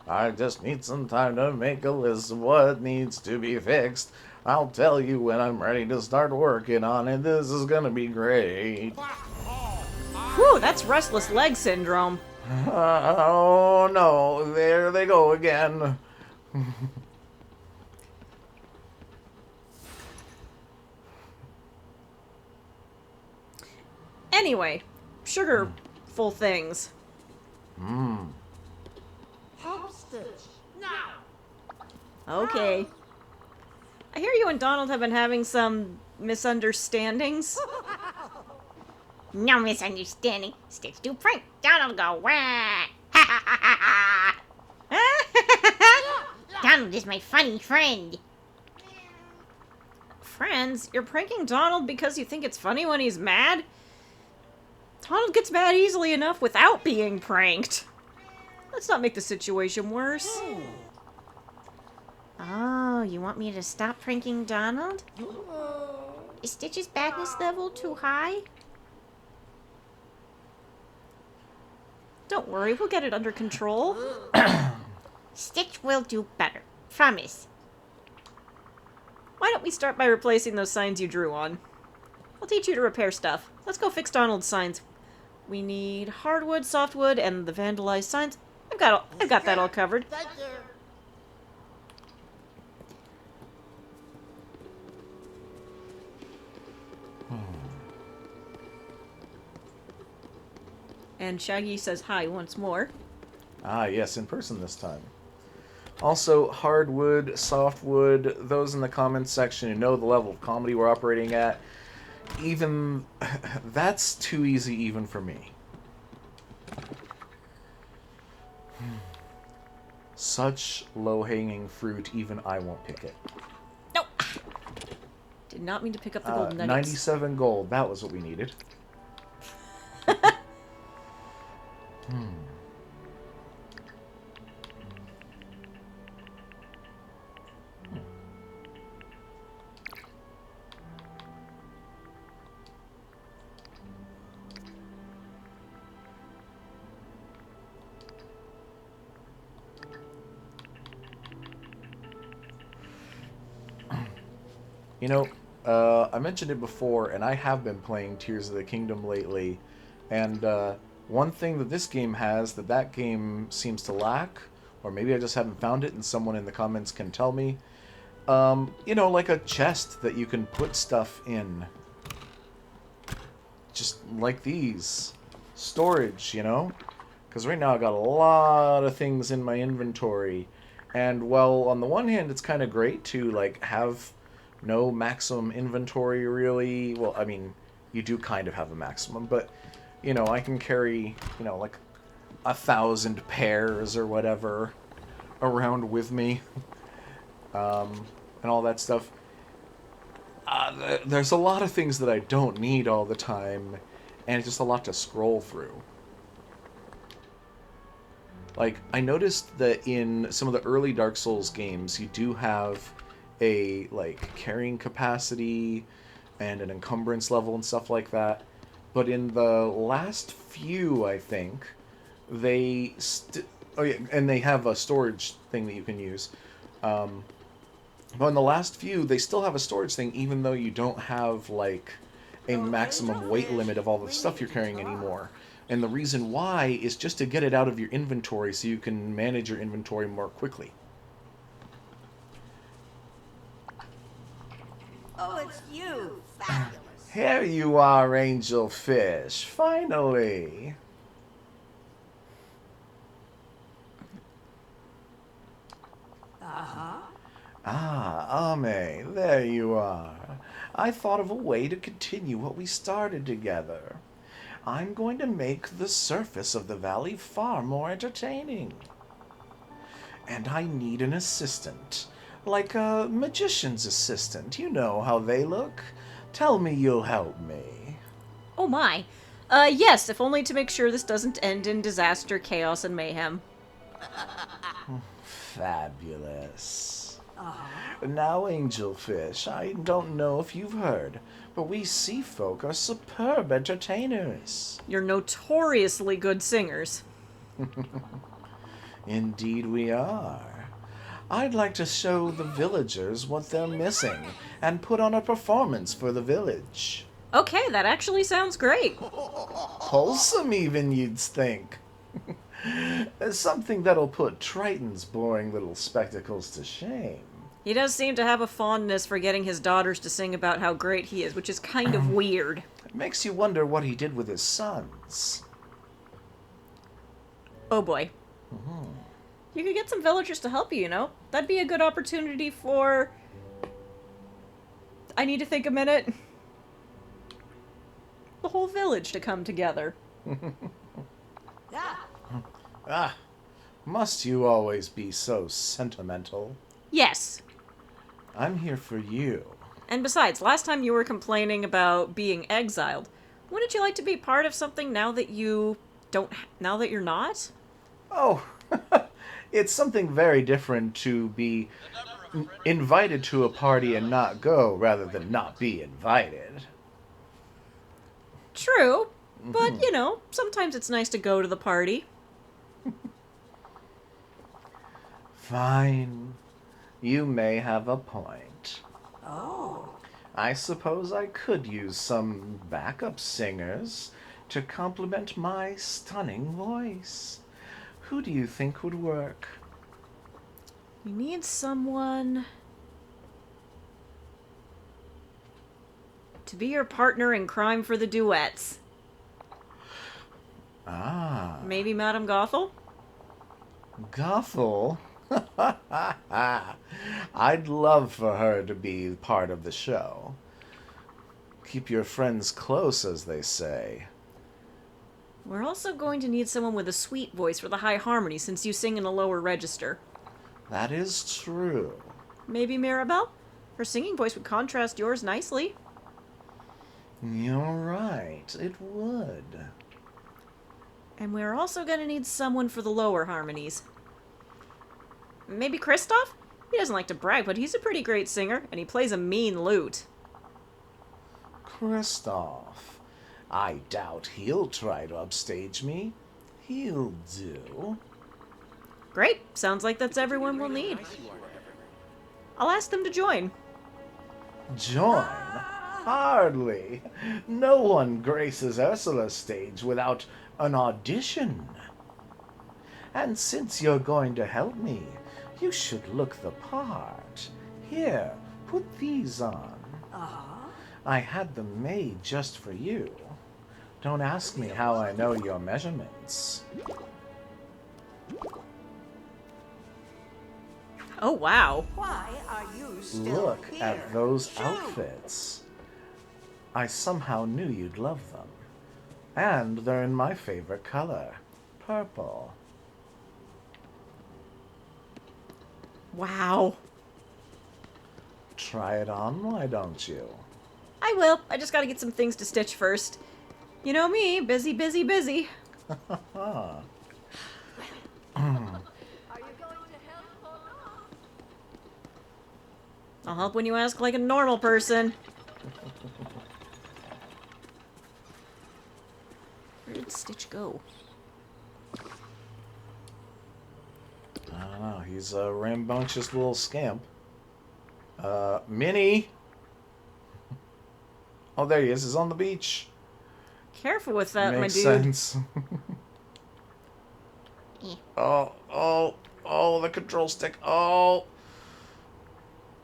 I just need some time to make a list of what needs to be fixed. I'll tell you when I'm ready to start working on it. This is gonna be great. Whew, that's restless leg syndrome. Oh no, there they go again. Anyway, sugar-full things. Help Stitch, now! Okay. I hear you and Donald have been having some misunderstandings. No misunderstanding. Stitch do prank. Donald go wah. Ha ha ha ha ha. Donald is my funny friend. Friends, you're pranking Donald because you think it's funny when he's mad? Donald gets mad easily enough without being pranked. Let's not make the situation worse. Oh, you want me to stop pranking Donald? Is Stitch's badness level too high? Don't worry, we'll get it under control. Stitch will do better. Promise. Why don't we start by replacing those signs you drew on? I'll teach you to repair stuff. Let's go fix Donald's signs. We need hardwood, softwood, and the vandalized signs. I've got that all covered. Thank you. And Shaggy says hi once more. Ah, yes, in person this time. Also, hardwood, softwood, those in the comments section who know the level of comedy we're operating at. Even... that's too easy even for me. Such low-hanging fruit, even I won't pick it. Nope. Did not mean to pick up the golden nuggets. 97 gold, that was what we needed. You know, I mentioned it before, and I have been playing Tears of the Kingdom lately, and one thing that this game has that that game seems to lack, or maybe I just haven't found it and someone in the comments can tell me, you know, like a chest that you can put stuff in. Just like these. Storage, you know? Because right now I got a lot of things in my inventory, and well, on the one hand it's kind of great to, like, have no maximum inventory, really. Well, I mean, you do kind of have a maximum, but, you know, I can carry, you know, like 1,000 pairs or whatever around with me, and all that stuff. There's a lot of things that I don't need all the time, and it's just a lot to scroll through. Like, I noticed that in some of the early Dark Souls games, you do have a, like, carrying capacity and an encumbrance level and stuff like that. But in the last few, I think, they... oh, yeah, and they have a storage thing that you can use. But in the last few, they still have a storage thing, even though you don't have, like, a maximum weight limit of all the stuff you're carrying anymore. And the reason why is just to get it out of your inventory so you can manage your inventory more quickly. Oh, it's you! Fabulous! Here you are, Angel Fish. Finally. Ah, Ame, there you are. I thought of a way to continue what we started together. I'm going to make the surface of the valley far more entertaining. And I need an assistant. Like a magician's assistant. You know how they look. Tell me you'll help me. Oh my. Yes, if only to make sure this doesn't end in disaster, chaos, and mayhem. Fabulous. Now, Angelfish, I don't know if you've heard, but we sea folk are superb entertainers. You're notoriously good singers. Indeed we are. I'd like to show the villagers what they're missing and put on a performance for the village. Okay, that actually sounds great. Wholesome even, you'd think. Something that'll put Triton's boring little spectacles to shame. He does seem to have a fondness for getting his daughters to sing about how great he is, which is kind of weird. It makes you wonder what he did with his sons. Oh boy. You could get some villagers to help you, you know? That'd be a good opportunity for... I need to think a minute. The whole village to come together. Ah, must you always be so sentimental? Yes. I'm here for you. And besides, last time you were complaining about being exiled. Wouldn't you like to be part of something now that you don't... now that you're not? Oh, it's something very different to be invited to a party and not go rather than not be invited. True. But, you know, sometimes it's nice to go to the party. Fine. You may have a point. Oh. I suppose I could use some backup singers to complement my stunning voice. Who do you think would work? You need someone to be your partner in crime for the duets. Ah. Maybe Madame Gothel? Gothel? I'd love for her to be part of the show. Keep your friends close, as they say. We're also going to need someone with a sweet voice for the high harmony, since you sing in a lower register. That is true. Maybe Mirabelle? Her singing voice would contrast yours nicely. You're right, it would. And we're also going to need someone for the lower harmonies. Maybe Kristoff? He doesn't like to brag, but he's a pretty great singer, and he plays a mean lute. Kristoff. I doubt he'll try to upstage me. He'll do. Great. Sounds like that's everyone we'll need. I'll ask them to join. Join? Hardly. No one graces Ursula's stage without an audition. And since you're going to help me, you should look the part. Here, put these on. I had them made just for you. Don't ask me how I know your measurements. Oh, wow. Why are you still Look here? at those Shoo! outfits. I somehow knew you'd love them. And they're in my favorite color, purple. Wow. Try it on, why don't you? I will. I just gotta get some things to stitch first. You know me, busy, busy, busy. Ah. Are you going to help or not? I'll help when you ask like a normal person. Where did Stitch go? I don't know, he's a rambunctious little scamp. Minnie! Oh, there he is, he's on the beach. Careful with that, Makes my dude. sense. Oh, the control stick. Oh,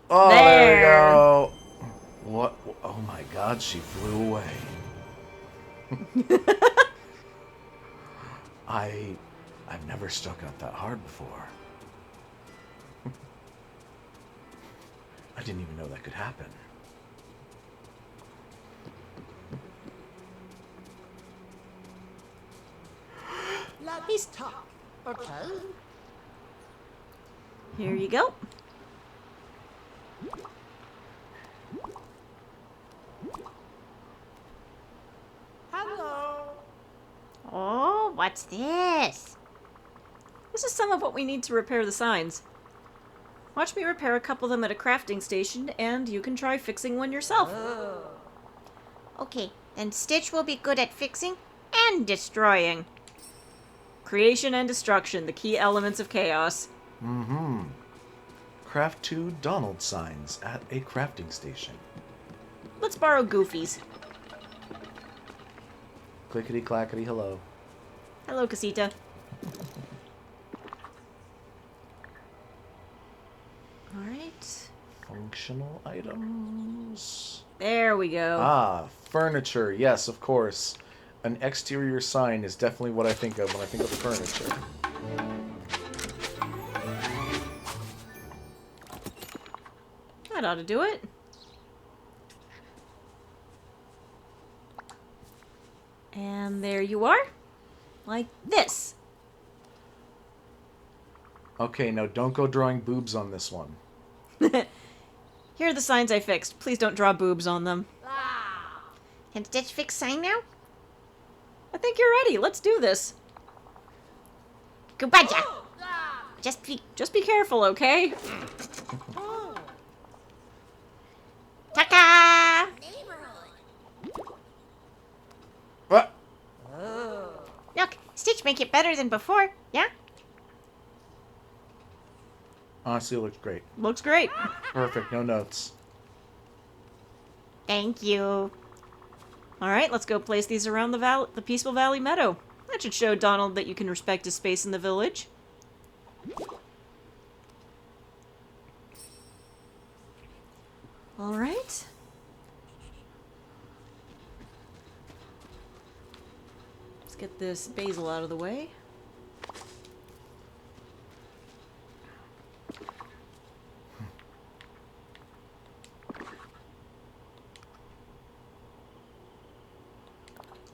there we go. What? Oh my God, she flew away. I've never struck out that hard before. I didn't even know that could happen. Let's talk, okay? Here you go. Hello. Oh, what's this? This is some of what we need to repair the signs. Watch me repair a couple of them at a crafting station, and you can try fixing one yourself. Okay, then Stitch will be good at fixing and destroying. Creation and destruction, the key elements of chaos. Mm-hmm. Craft 2 Donald signs at a crafting station. Let's borrow Goofy's. Clickety-clackety, hello. Hello, Casita. Alright. Functional items. There we go. Ah, furniture. Yes, of course. An exterior sign is definitely what I think of when I think of furniture. That ought to do it. And there you are. Like this. Okay, now don't go drawing boobs on this one. Here are the signs I fixed. Please don't draw boobs on them. Can Stitch fix sign now? I think you're ready. Let's do this. Goodbye, Just be careful, okay? Taka! What? Look, Stitch make it better than before, yeah? Honestly, it looks great. Looks great. Perfect, no notes. Thank you. Alright, let's go place these around the Peaceful Valley Meadow. That should show Donald that you can respect his space in the village. Alright. Let's get this basil out of the way.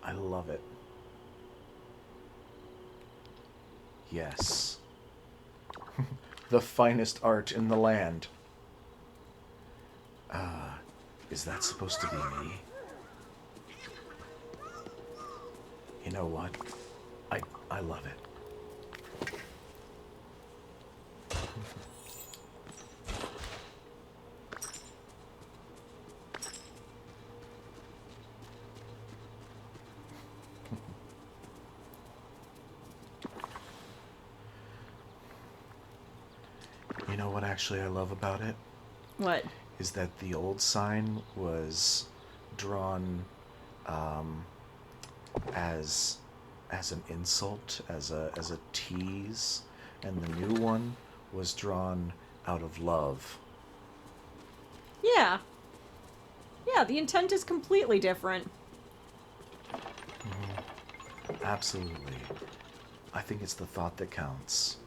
I love it. Yes. The finest art in the land. Is that supposed to be me? You know what? I love it. You know what actually I love about it? What? Is that the old sign was drawn as an insult, as a tease, and the new one was drawn out of love. Yeah. Yeah, the intent is completely different. Absolutely. I think it's the thought that counts.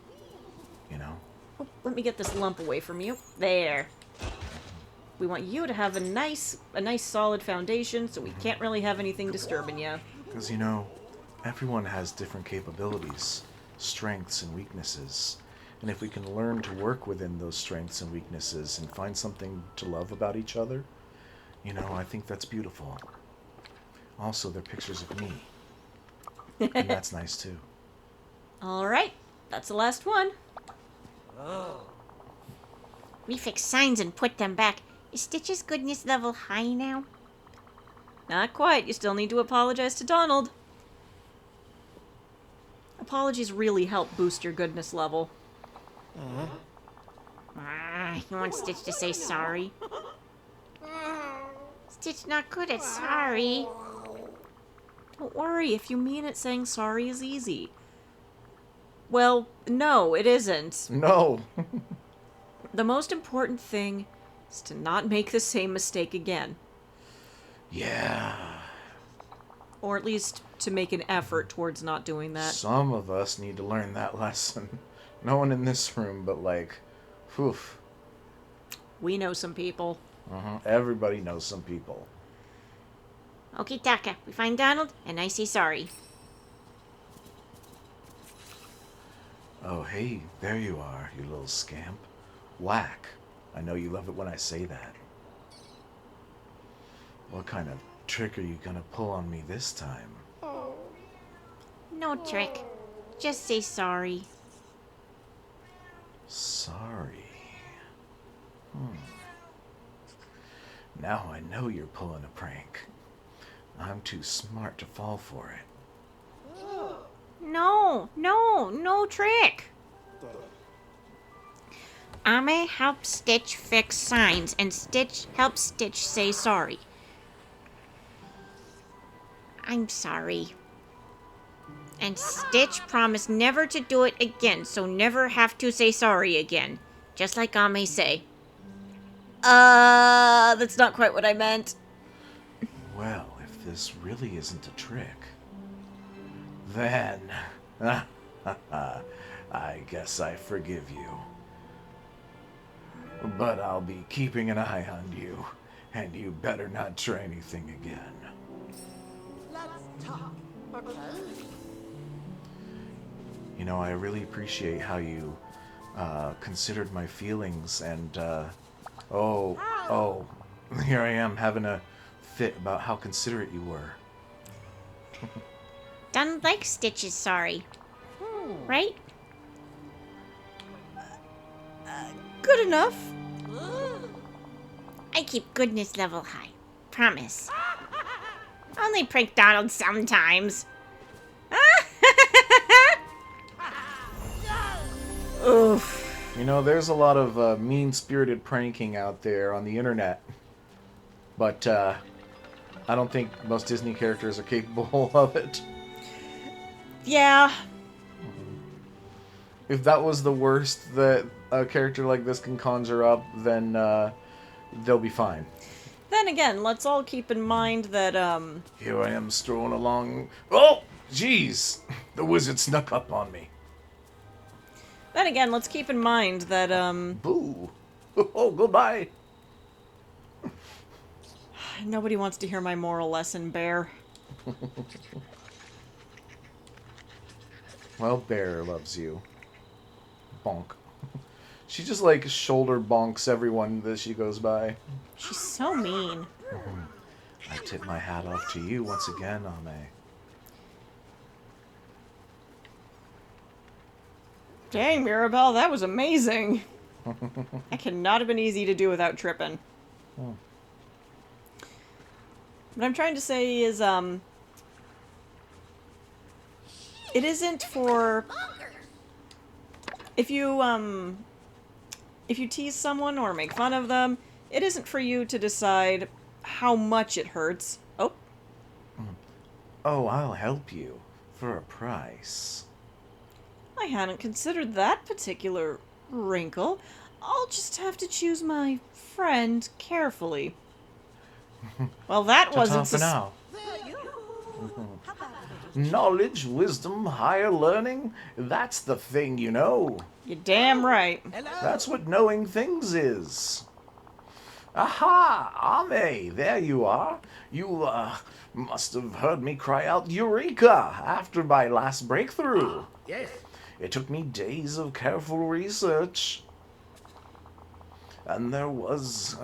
You know? Oh, let me get this lump away from you. There. We want you to have a nice solid foundation, so we can't really have anything disturbing you. Because, you know, everyone has different capabilities, strengths and weaknesses. And if we can learn to work within those strengths and weaknesses and find something to love about each other, you know, I think that's beautiful. Also, they're pictures of me. And that's nice, too. Alright, that's the last one. We fix signs and put them back. Is Stitch's goodness level high now? Not quite. You still need to apologize to Donald. Apologies really help boost your goodness level. You want Stitch to say sorry? Stitch not good at sorry. Don't worry, if you mean it, saying sorry is easy. Well, no, it isn't. No! The most important thing is to not make the same mistake again. Yeah. Or at least to make an effort towards not doing that. Some of us need to learn that lesson. No one in this room, but like, whew. We know some people. Everybody knows some people. Okay, Taka, we find Donald, and I say sorry. Oh, hey, there you are, you little scamp. Whack. I know you love it when I say that. What kind of trick are you gonna pull on me this time? No trick. Just say sorry. Sorry. Now I know you're pulling a prank. I'm too smart to fall for it. No, no trick. Ame helps Stitch fix signs, and Stitch helps Stitch say sorry. I'm sorry. And Stitch promised never to do it again, so never have to say sorry again. Just like Ame say. That's not quite what I meant. Well, if this really isn't a trick, then I guess I forgive you. But I'll be keeping an eye on you, and you better not try anything again. Let's talk. Okay? You know, I really appreciate how you considered my feelings, and here I am having a fit about how considerate you were. Don't like Stitch is sorry. Right? Good enough. I keep goodness level high. Promise. Only prank Donald sometimes. Oof. You know, there's a lot of mean-spirited pranking out there on the internet, but I don't think most Disney characters are capable of it. Yeah. If that was the worst that a character like this can conjure up, then they'll be fine. Then again, let's all keep in mind that, Here I am strolling along. Oh, jeez! The wizard snuck up on me. Then again, let's keep in mind that, Boo! Oh, goodbye! nobody wants to hear my moral lesson, Bear. Well, Bear loves you. Bonk. She just, like, shoulder bonks everyone that she goes by. She's so mean. I tip my hat off to you once again, Ame. Dang, Mirabelle, that was amazing. That could not have been easy to do without tripping. Oh. What I'm trying to say is, it isn't for... If you tease someone or make fun of them, it isn't for you to decide how much it hurts. Oh. Oh, I'll help you. For a price. I hadn't considered that particular wrinkle. I'll just have to choose my friend carefully. Well, that wasn't for now. Knowledge, wisdom, higher learning, that's the thing, you know. You're damn right. That's what knowing things is. Aha! Ame, there you are. You, must have heard me cry out Eureka after my last breakthrough. Yes. It took me days of careful research. And there was,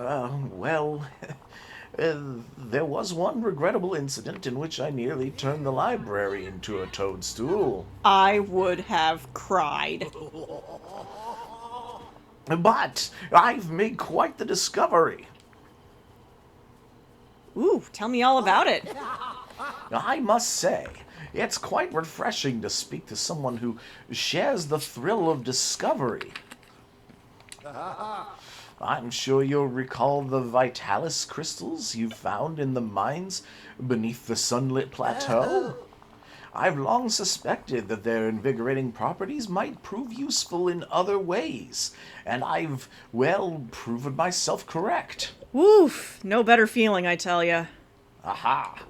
there was one regrettable incident in which I nearly turned the library into a toadstool. I would have cried. But I've made quite the discovery. Ooh, tell me all about it. I must say, it's quite refreshing to speak to someone who shares the thrill of discovery. I'm sure you'll recall the Vitalis crystals you found in the mines beneath the sunlit plateau. I've long suspected that their invigorating properties might prove useful in other ways, and I've, proven myself correct. Woof, no better feeling, I tell ya. Aha!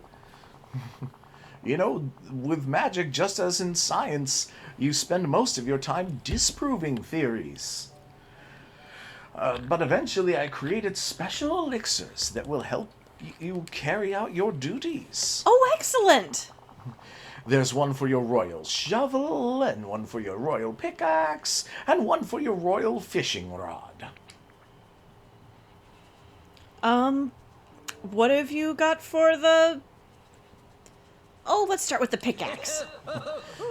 You know, with magic, just as in science, you spend most of your time disproving theories. But eventually I created special elixirs that will help you carry out your duties. Oh, excellent! There's one for your royal shovel, and one for your royal pickaxe, and one for your royal fishing rod. What have you got for the... Oh, let's start with the pickaxe.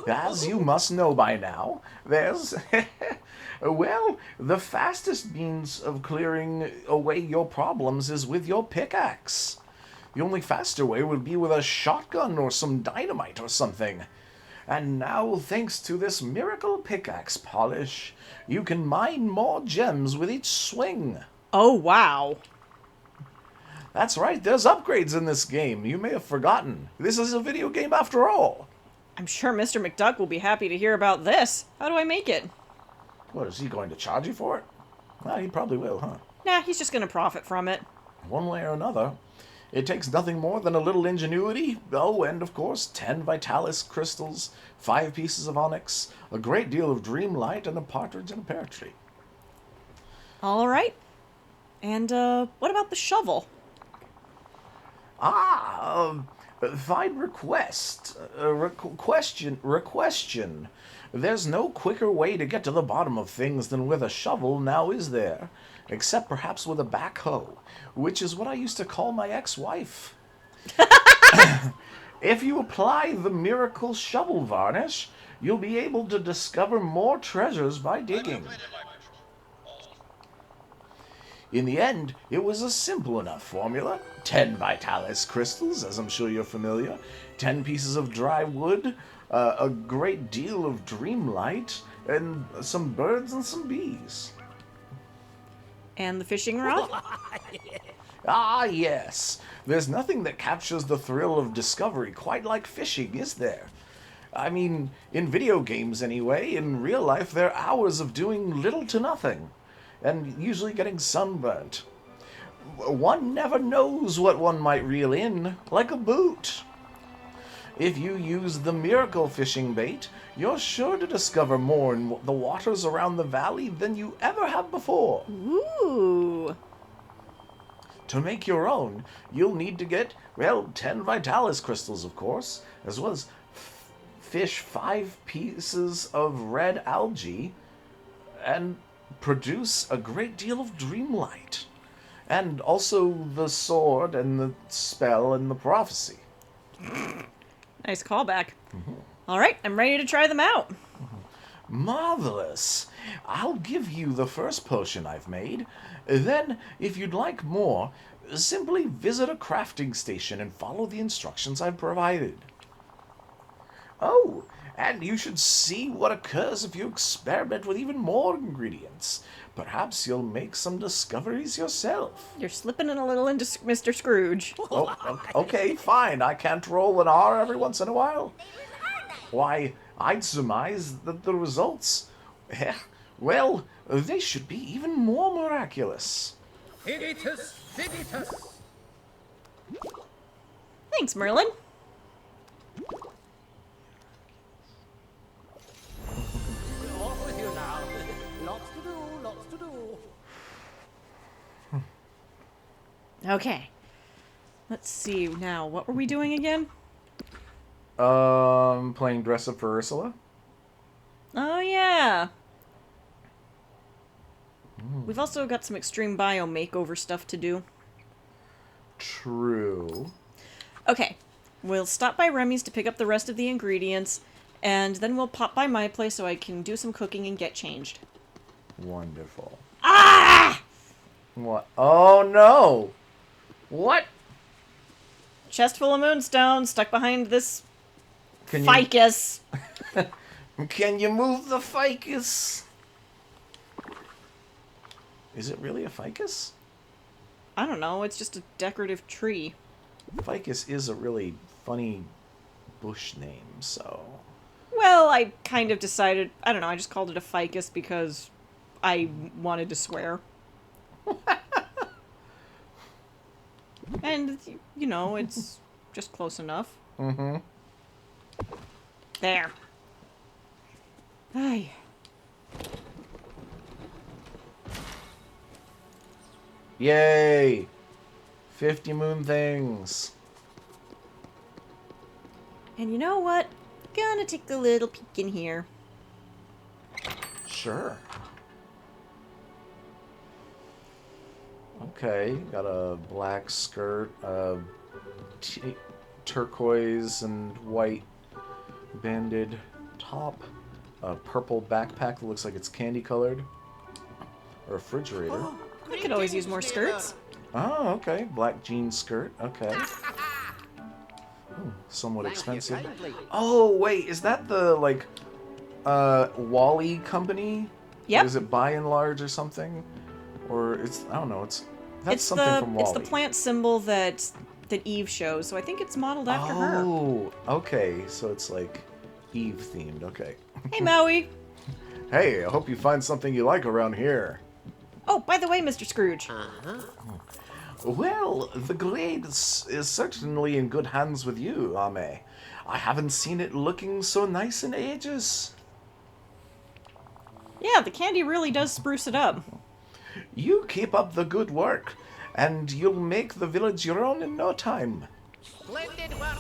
As you must know by now, there's... the fastest means of clearing away your problems is with your pickaxe. The only faster way would be with a shotgun or some dynamite or something. And now, thanks to this miracle pickaxe polish, you can mine more gems with each swing. Oh, wow. That's right, there's upgrades in this game. You may have forgotten. This is a video game after all. I'm sure Mr. McDuck will be happy to hear about this. How do I make it? What, is he going to charge you for it? Well, he probably will, huh? Nah, he's just gonna profit from it. One way or another. It takes nothing more than a little ingenuity. Oh, and of course, 10 Vitalis crystals, 5 pieces of onyx, a great deal of dreamlight, and a partridge in a pear tree. Alright. And, what about the shovel? Fine request. Requestion. There's no quicker way to get to the bottom of things than with a shovel, now is there? Except perhaps with a backhoe, which is what I used to call my ex-wife. If you apply the miracle shovel varnish, you'll be able to discover more treasures by digging. In the end, it was a simple enough formula. 10 Vitalis crystals, as I'm sure you're familiar, 10 pieces of dry wood, a great deal of dreamlight, and some birds and some bees. And the fishing rod? Ah, yes. There's nothing that captures the thrill of discovery quite like fishing, is there? I mean, in video games anyway. In real life, there are hours of doing little to nothing, and usually getting sunburnt. One never knows what one might reel in, like a boot. If you use the miracle fishing bait, you're sure to discover more in the waters around the valley than you ever have before. Ooh. To make your own, you'll need to get, well, 10 Vitalis crystals, of course, as well as fish 5 pieces of red algae, and produce a great deal of dreamlight. And also the sword and the spell and the prophecy. Nice callback. Alright, I'm ready to try them out. Marvelous. I'll give you the first potion I've made. Then, if you'd like more, simply visit a crafting station and follow the instructions I've provided. Oh, and you should see what occurs if you experiment with even more ingredients. Perhaps you'll make some discoveries yourself. You're slipping in a little into Mr. Scrooge. Oh, okay, fine. I can't roll an R every once in a while. Why, I'd surmise that the results, well, they should be even more miraculous. Figitus, figitus. Thanks, Merlin. Off with you now. Lots to do, lots to do. Okay. Let's see now. What were we doing again? Playing dress up for Ursula. Oh, yeah. We've also got some extreme bio makeover stuff to do. True. Okay. We'll stop by Remy's to pick up the rest of the ingredients, and then we'll pop by my place so I can do some cooking and get changed. Wonderful. Ah! What? Oh, no! What? Chest full of moonstone stuck behind this Can ficus. Can you move the ficus? Is it really a ficus? I don't know. It's just a decorative tree. Ficus is a really funny bush name, so... Well, I kind of decided... I don't know. I just called it a ficus because I wanted to swear. And, you know, it's just close enough. Mm-hmm. There. Ay. Yay! 50 moon things. And you know what? Gonna take a little peek in here. Sure. Okay, got a black skirt, turquoise and white banded top, a purple backpack that looks like it's candy colored, a refrigerator. I could always use more skirts. Oh, okay, black jean skirt, okay. Somewhat Thank you expensive. kindly. Oh, wait, is that the, like, Wally company? Yep. Or is it By and Large or something? Or it's, I don't know, that's It's something from Wally. It's the plant symbol that Eve shows, so I think it's modeled after her. Oh, okay, so it's like Eve themed, okay. Hey, Maui. Hey, I hope you find something you like around here. Oh, by the way, Mr. Scrooge. Well, the Glade is certainly in good hands with you, Ame. I haven't seen it looking so nice in ages. Yeah, the candy really does spruce it up. You keep up the good work, and you'll make the village your own in no time. Splendid work.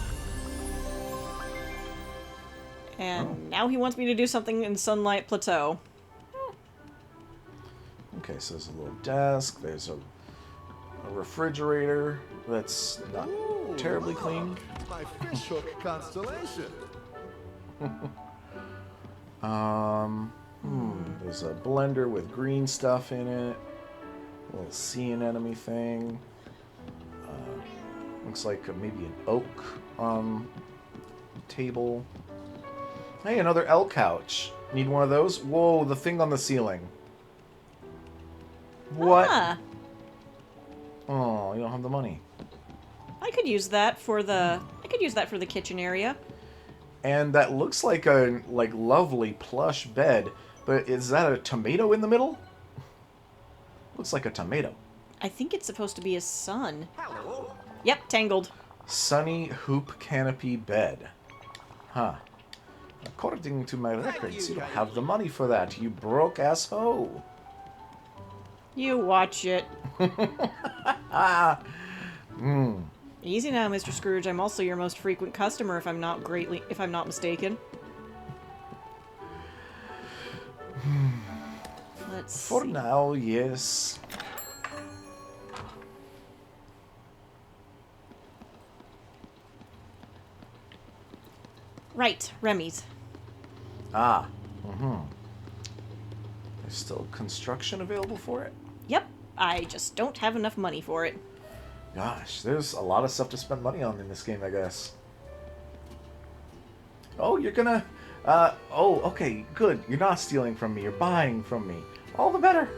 And now he wants me to do something in Sunlight Plateau. Okay, so there's a little desk, there's a refrigerator that's not terribly clean. My fishhook constellation. There's a blender with green stuff in it. A little sea anemone thing. Looks like maybe an oak table. Hey, another L couch. Need one of those? Whoa, the thing on the ceiling. What? Ah, Oh, you don't have the money. I could use that for the kitchen area. And that looks like a lovely plush bed, but is that a tomato in the middle? Looks like a tomato. I think it's supposed to be a sun. Hello. Yep, tangled. Sunny hoop canopy bed. Huh. According to my records, you don't have the money for that, you broke ass hoe. You watch it. Ah. Easy now, Mr. Scrooge. I'm also your most frequent customer, if I'm not mistaken. Let's For see. now, yes. Right, Remy's. Ah. There's still construction available for it? Yep, I just don't have enough money for it. Gosh, there's a lot of stuff to spend money on in this game, I guess. Oh, you're gonna... oh, okay, good. You're not stealing from me. You're buying from me. All the better.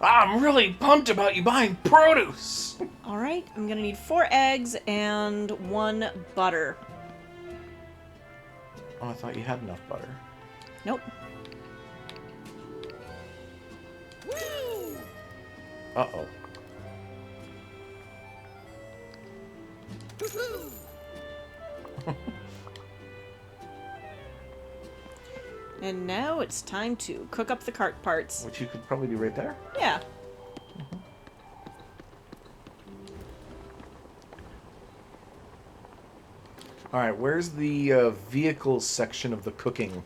I'm really pumped about you buying produce. Alright, I'm gonna need 4 eggs and 1 butter. Oh, I thought you had enough butter. Nope. Uh-oh. And now it's time to cook up the cart parts. Which you could probably do right there. Yeah. Alright, where's the vehicles section of the cooking?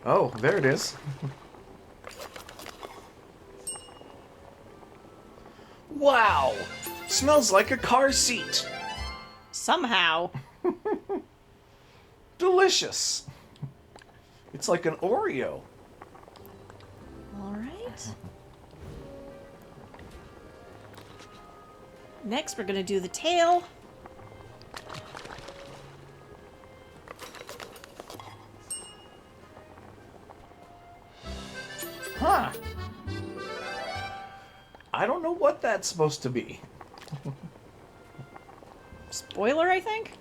Oh, there it is. Wow! Smells like a car seat. Somehow. Delicious. It's like an Oreo. Alright. Next, we're gonna do the tail. Huh. I don't know what that's supposed to be. Spoiler, I think?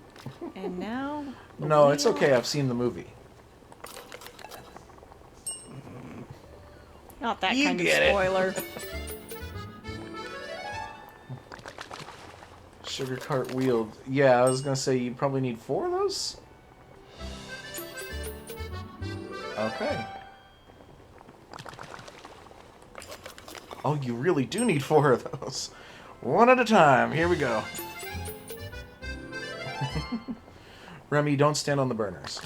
And now... the No, it's wheel. okay. I've seen the movie. Not that You kind of get it. spoiler. Sugar cart wheeled. Yeah, I was gonna say you probably need 4 of those. Okay. Oh, you really do need 4 of those. One at a time. Here we go. Remy, don't stand on the burners.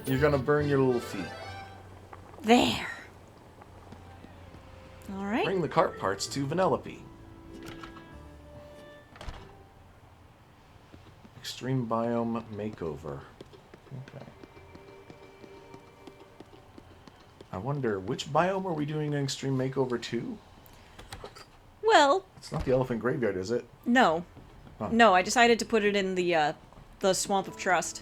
You're gonna burn your little feet. There. Alright. Bring the cart parts to Vanellope. Extreme biome makeover. Okay. I wonder, which biome are we doing an extreme makeover to? Well, It's not the elephant graveyard, is it? no. Huh. No, I decided to put it in the Swamp of Trust.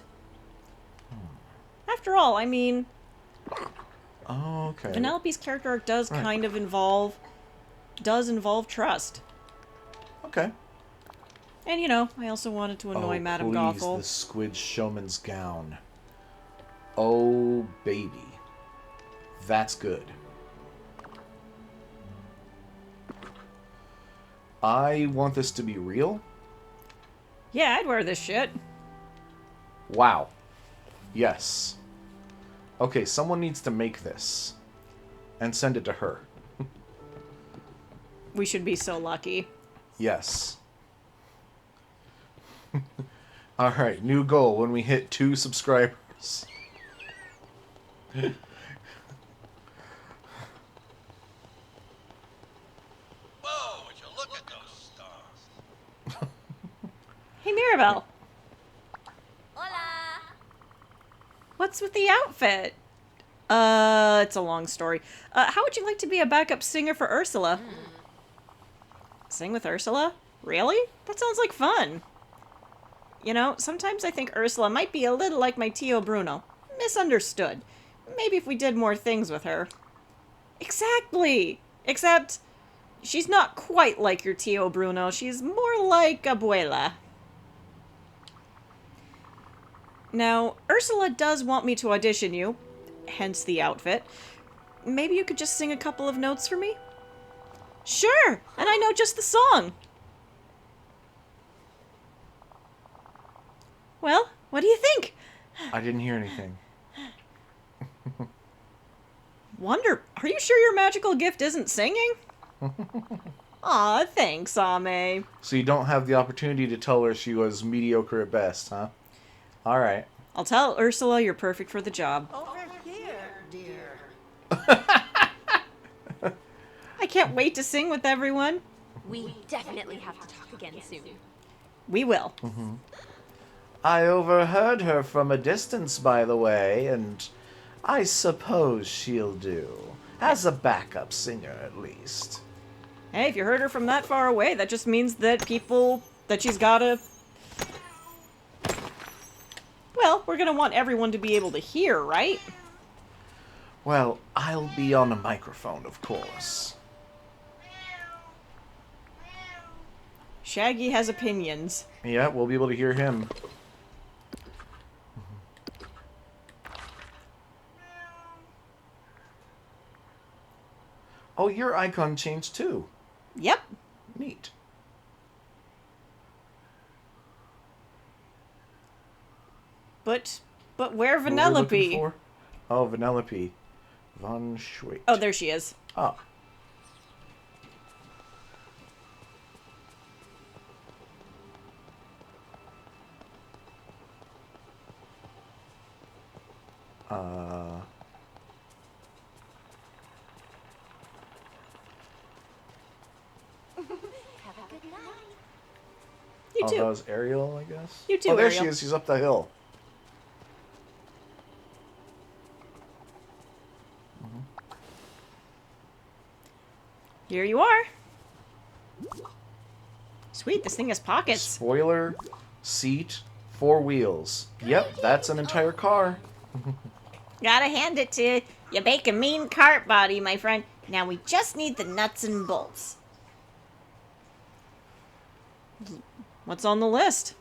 After all, I mean, Oh, okay. Vanellope's character arc does Right. kind of involve trust. Okay. And, you know, I also wanted to annoy Madame please, Gothel. the squid showman's gown. Oh, baby. That's good. I want this to be real. Yeah, I'd wear this shit. Wow. Yes. Okay, someone needs to make this. And send it to her. We should be so lucky. Yes. Alright, new goal when we hit 2 subscribers. Whoa, would you look at those stars? Hey, Mirabelle. Hola! What's with the outfit? It's a long story. How would you like to be a backup singer for Ursula? Sing with Ursula? Really? That sounds like fun. You know, sometimes I think Ursula might be a little like my Tio Bruno. Misunderstood. Maybe if we did more things with her. Exactly! Except, she's not quite like your Tio Bruno. She's more like Abuela. Now, Ursula does want me to audition you, hence the outfit. Maybe you could just sing a couple of notes for me? Sure, and I know just the song. Well, what do you think? I didn't hear anything. Wonder, are you sure your magical gift isn't singing? Aw, thanks, Ame. So you don't have the opportunity to tell her she was mediocre at best, huh? Alright. I'll tell Ursula you're perfect for the job. Over here, dear. I can't wait to sing with everyone. We definitely have to talk again soon. We will. I overheard her from a distance, by the way, and I suppose she'll do. As a backup singer, at least. Hey, if you heard her from that far away, that just means that she's gotta... Well, we're gonna want everyone to be able to hear, right? Well, I'll be on a microphone, of course. Shaggy has opinions. Yeah, we'll be able to hear him. Oh, your icon changed too. Yep. Neat. But where What were we looking Vanellope? for? Oh, Vanellope. Von Schwait. Oh, there she is. Oh. Have a good night. You Oh, too. that was Ariel, I guess? You too, Oh, there Ariel. she is. She's up the hill. Here you are. Sweet, this thing has pockets. Spoiler, seat, 4 wheels. Yep, that's an entire car. Gotta hand it to you. You make a mean cart body, my friend. Now we just need the nuts and bolts. What's on the list?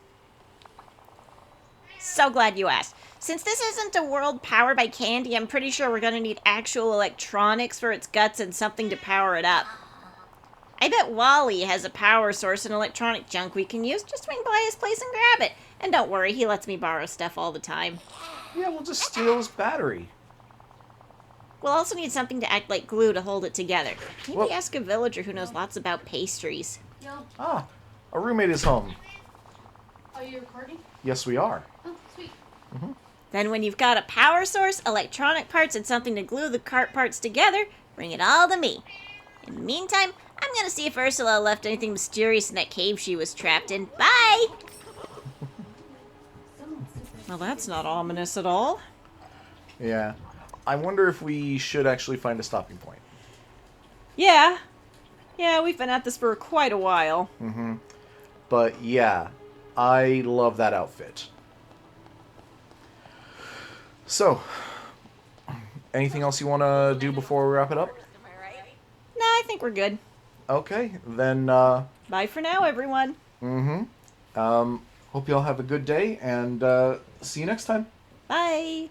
So glad you asked. Since this isn't a world powered by candy, I'm pretty sure we're gonna need actual electronics for its guts and something to power it up. I bet Wally has a power source and electronic junk we can use. Just swing by his place and grab it. And don't worry, he lets me borrow stuff all the time. Yeah, we'll just steal his battery. We'll also need something to act like glue to hold it together. Maybe Well- ask a villager who knows lots about pastries. Ah, a roommate is home. Are you recording? Yes, we are. Oh, sweet. Then when you've got a power source, electronic parts, and something to glue the cart parts together, bring it all to me. In the meantime, I'm gonna see if Ursula left anything mysterious in that cave she was trapped in. Bye! Well, that's not ominous at all. Yeah. I wonder if we should actually find a stopping point. Yeah. Yeah, we've been at this for quite a while. Mm-hmm. But yeah, I love that outfit. So, anything else you want to do before we wrap it up? Nah, I think we're good. Okay, then, Bye for now, everyone. hope you all have a good day, and, see you next time. Bye.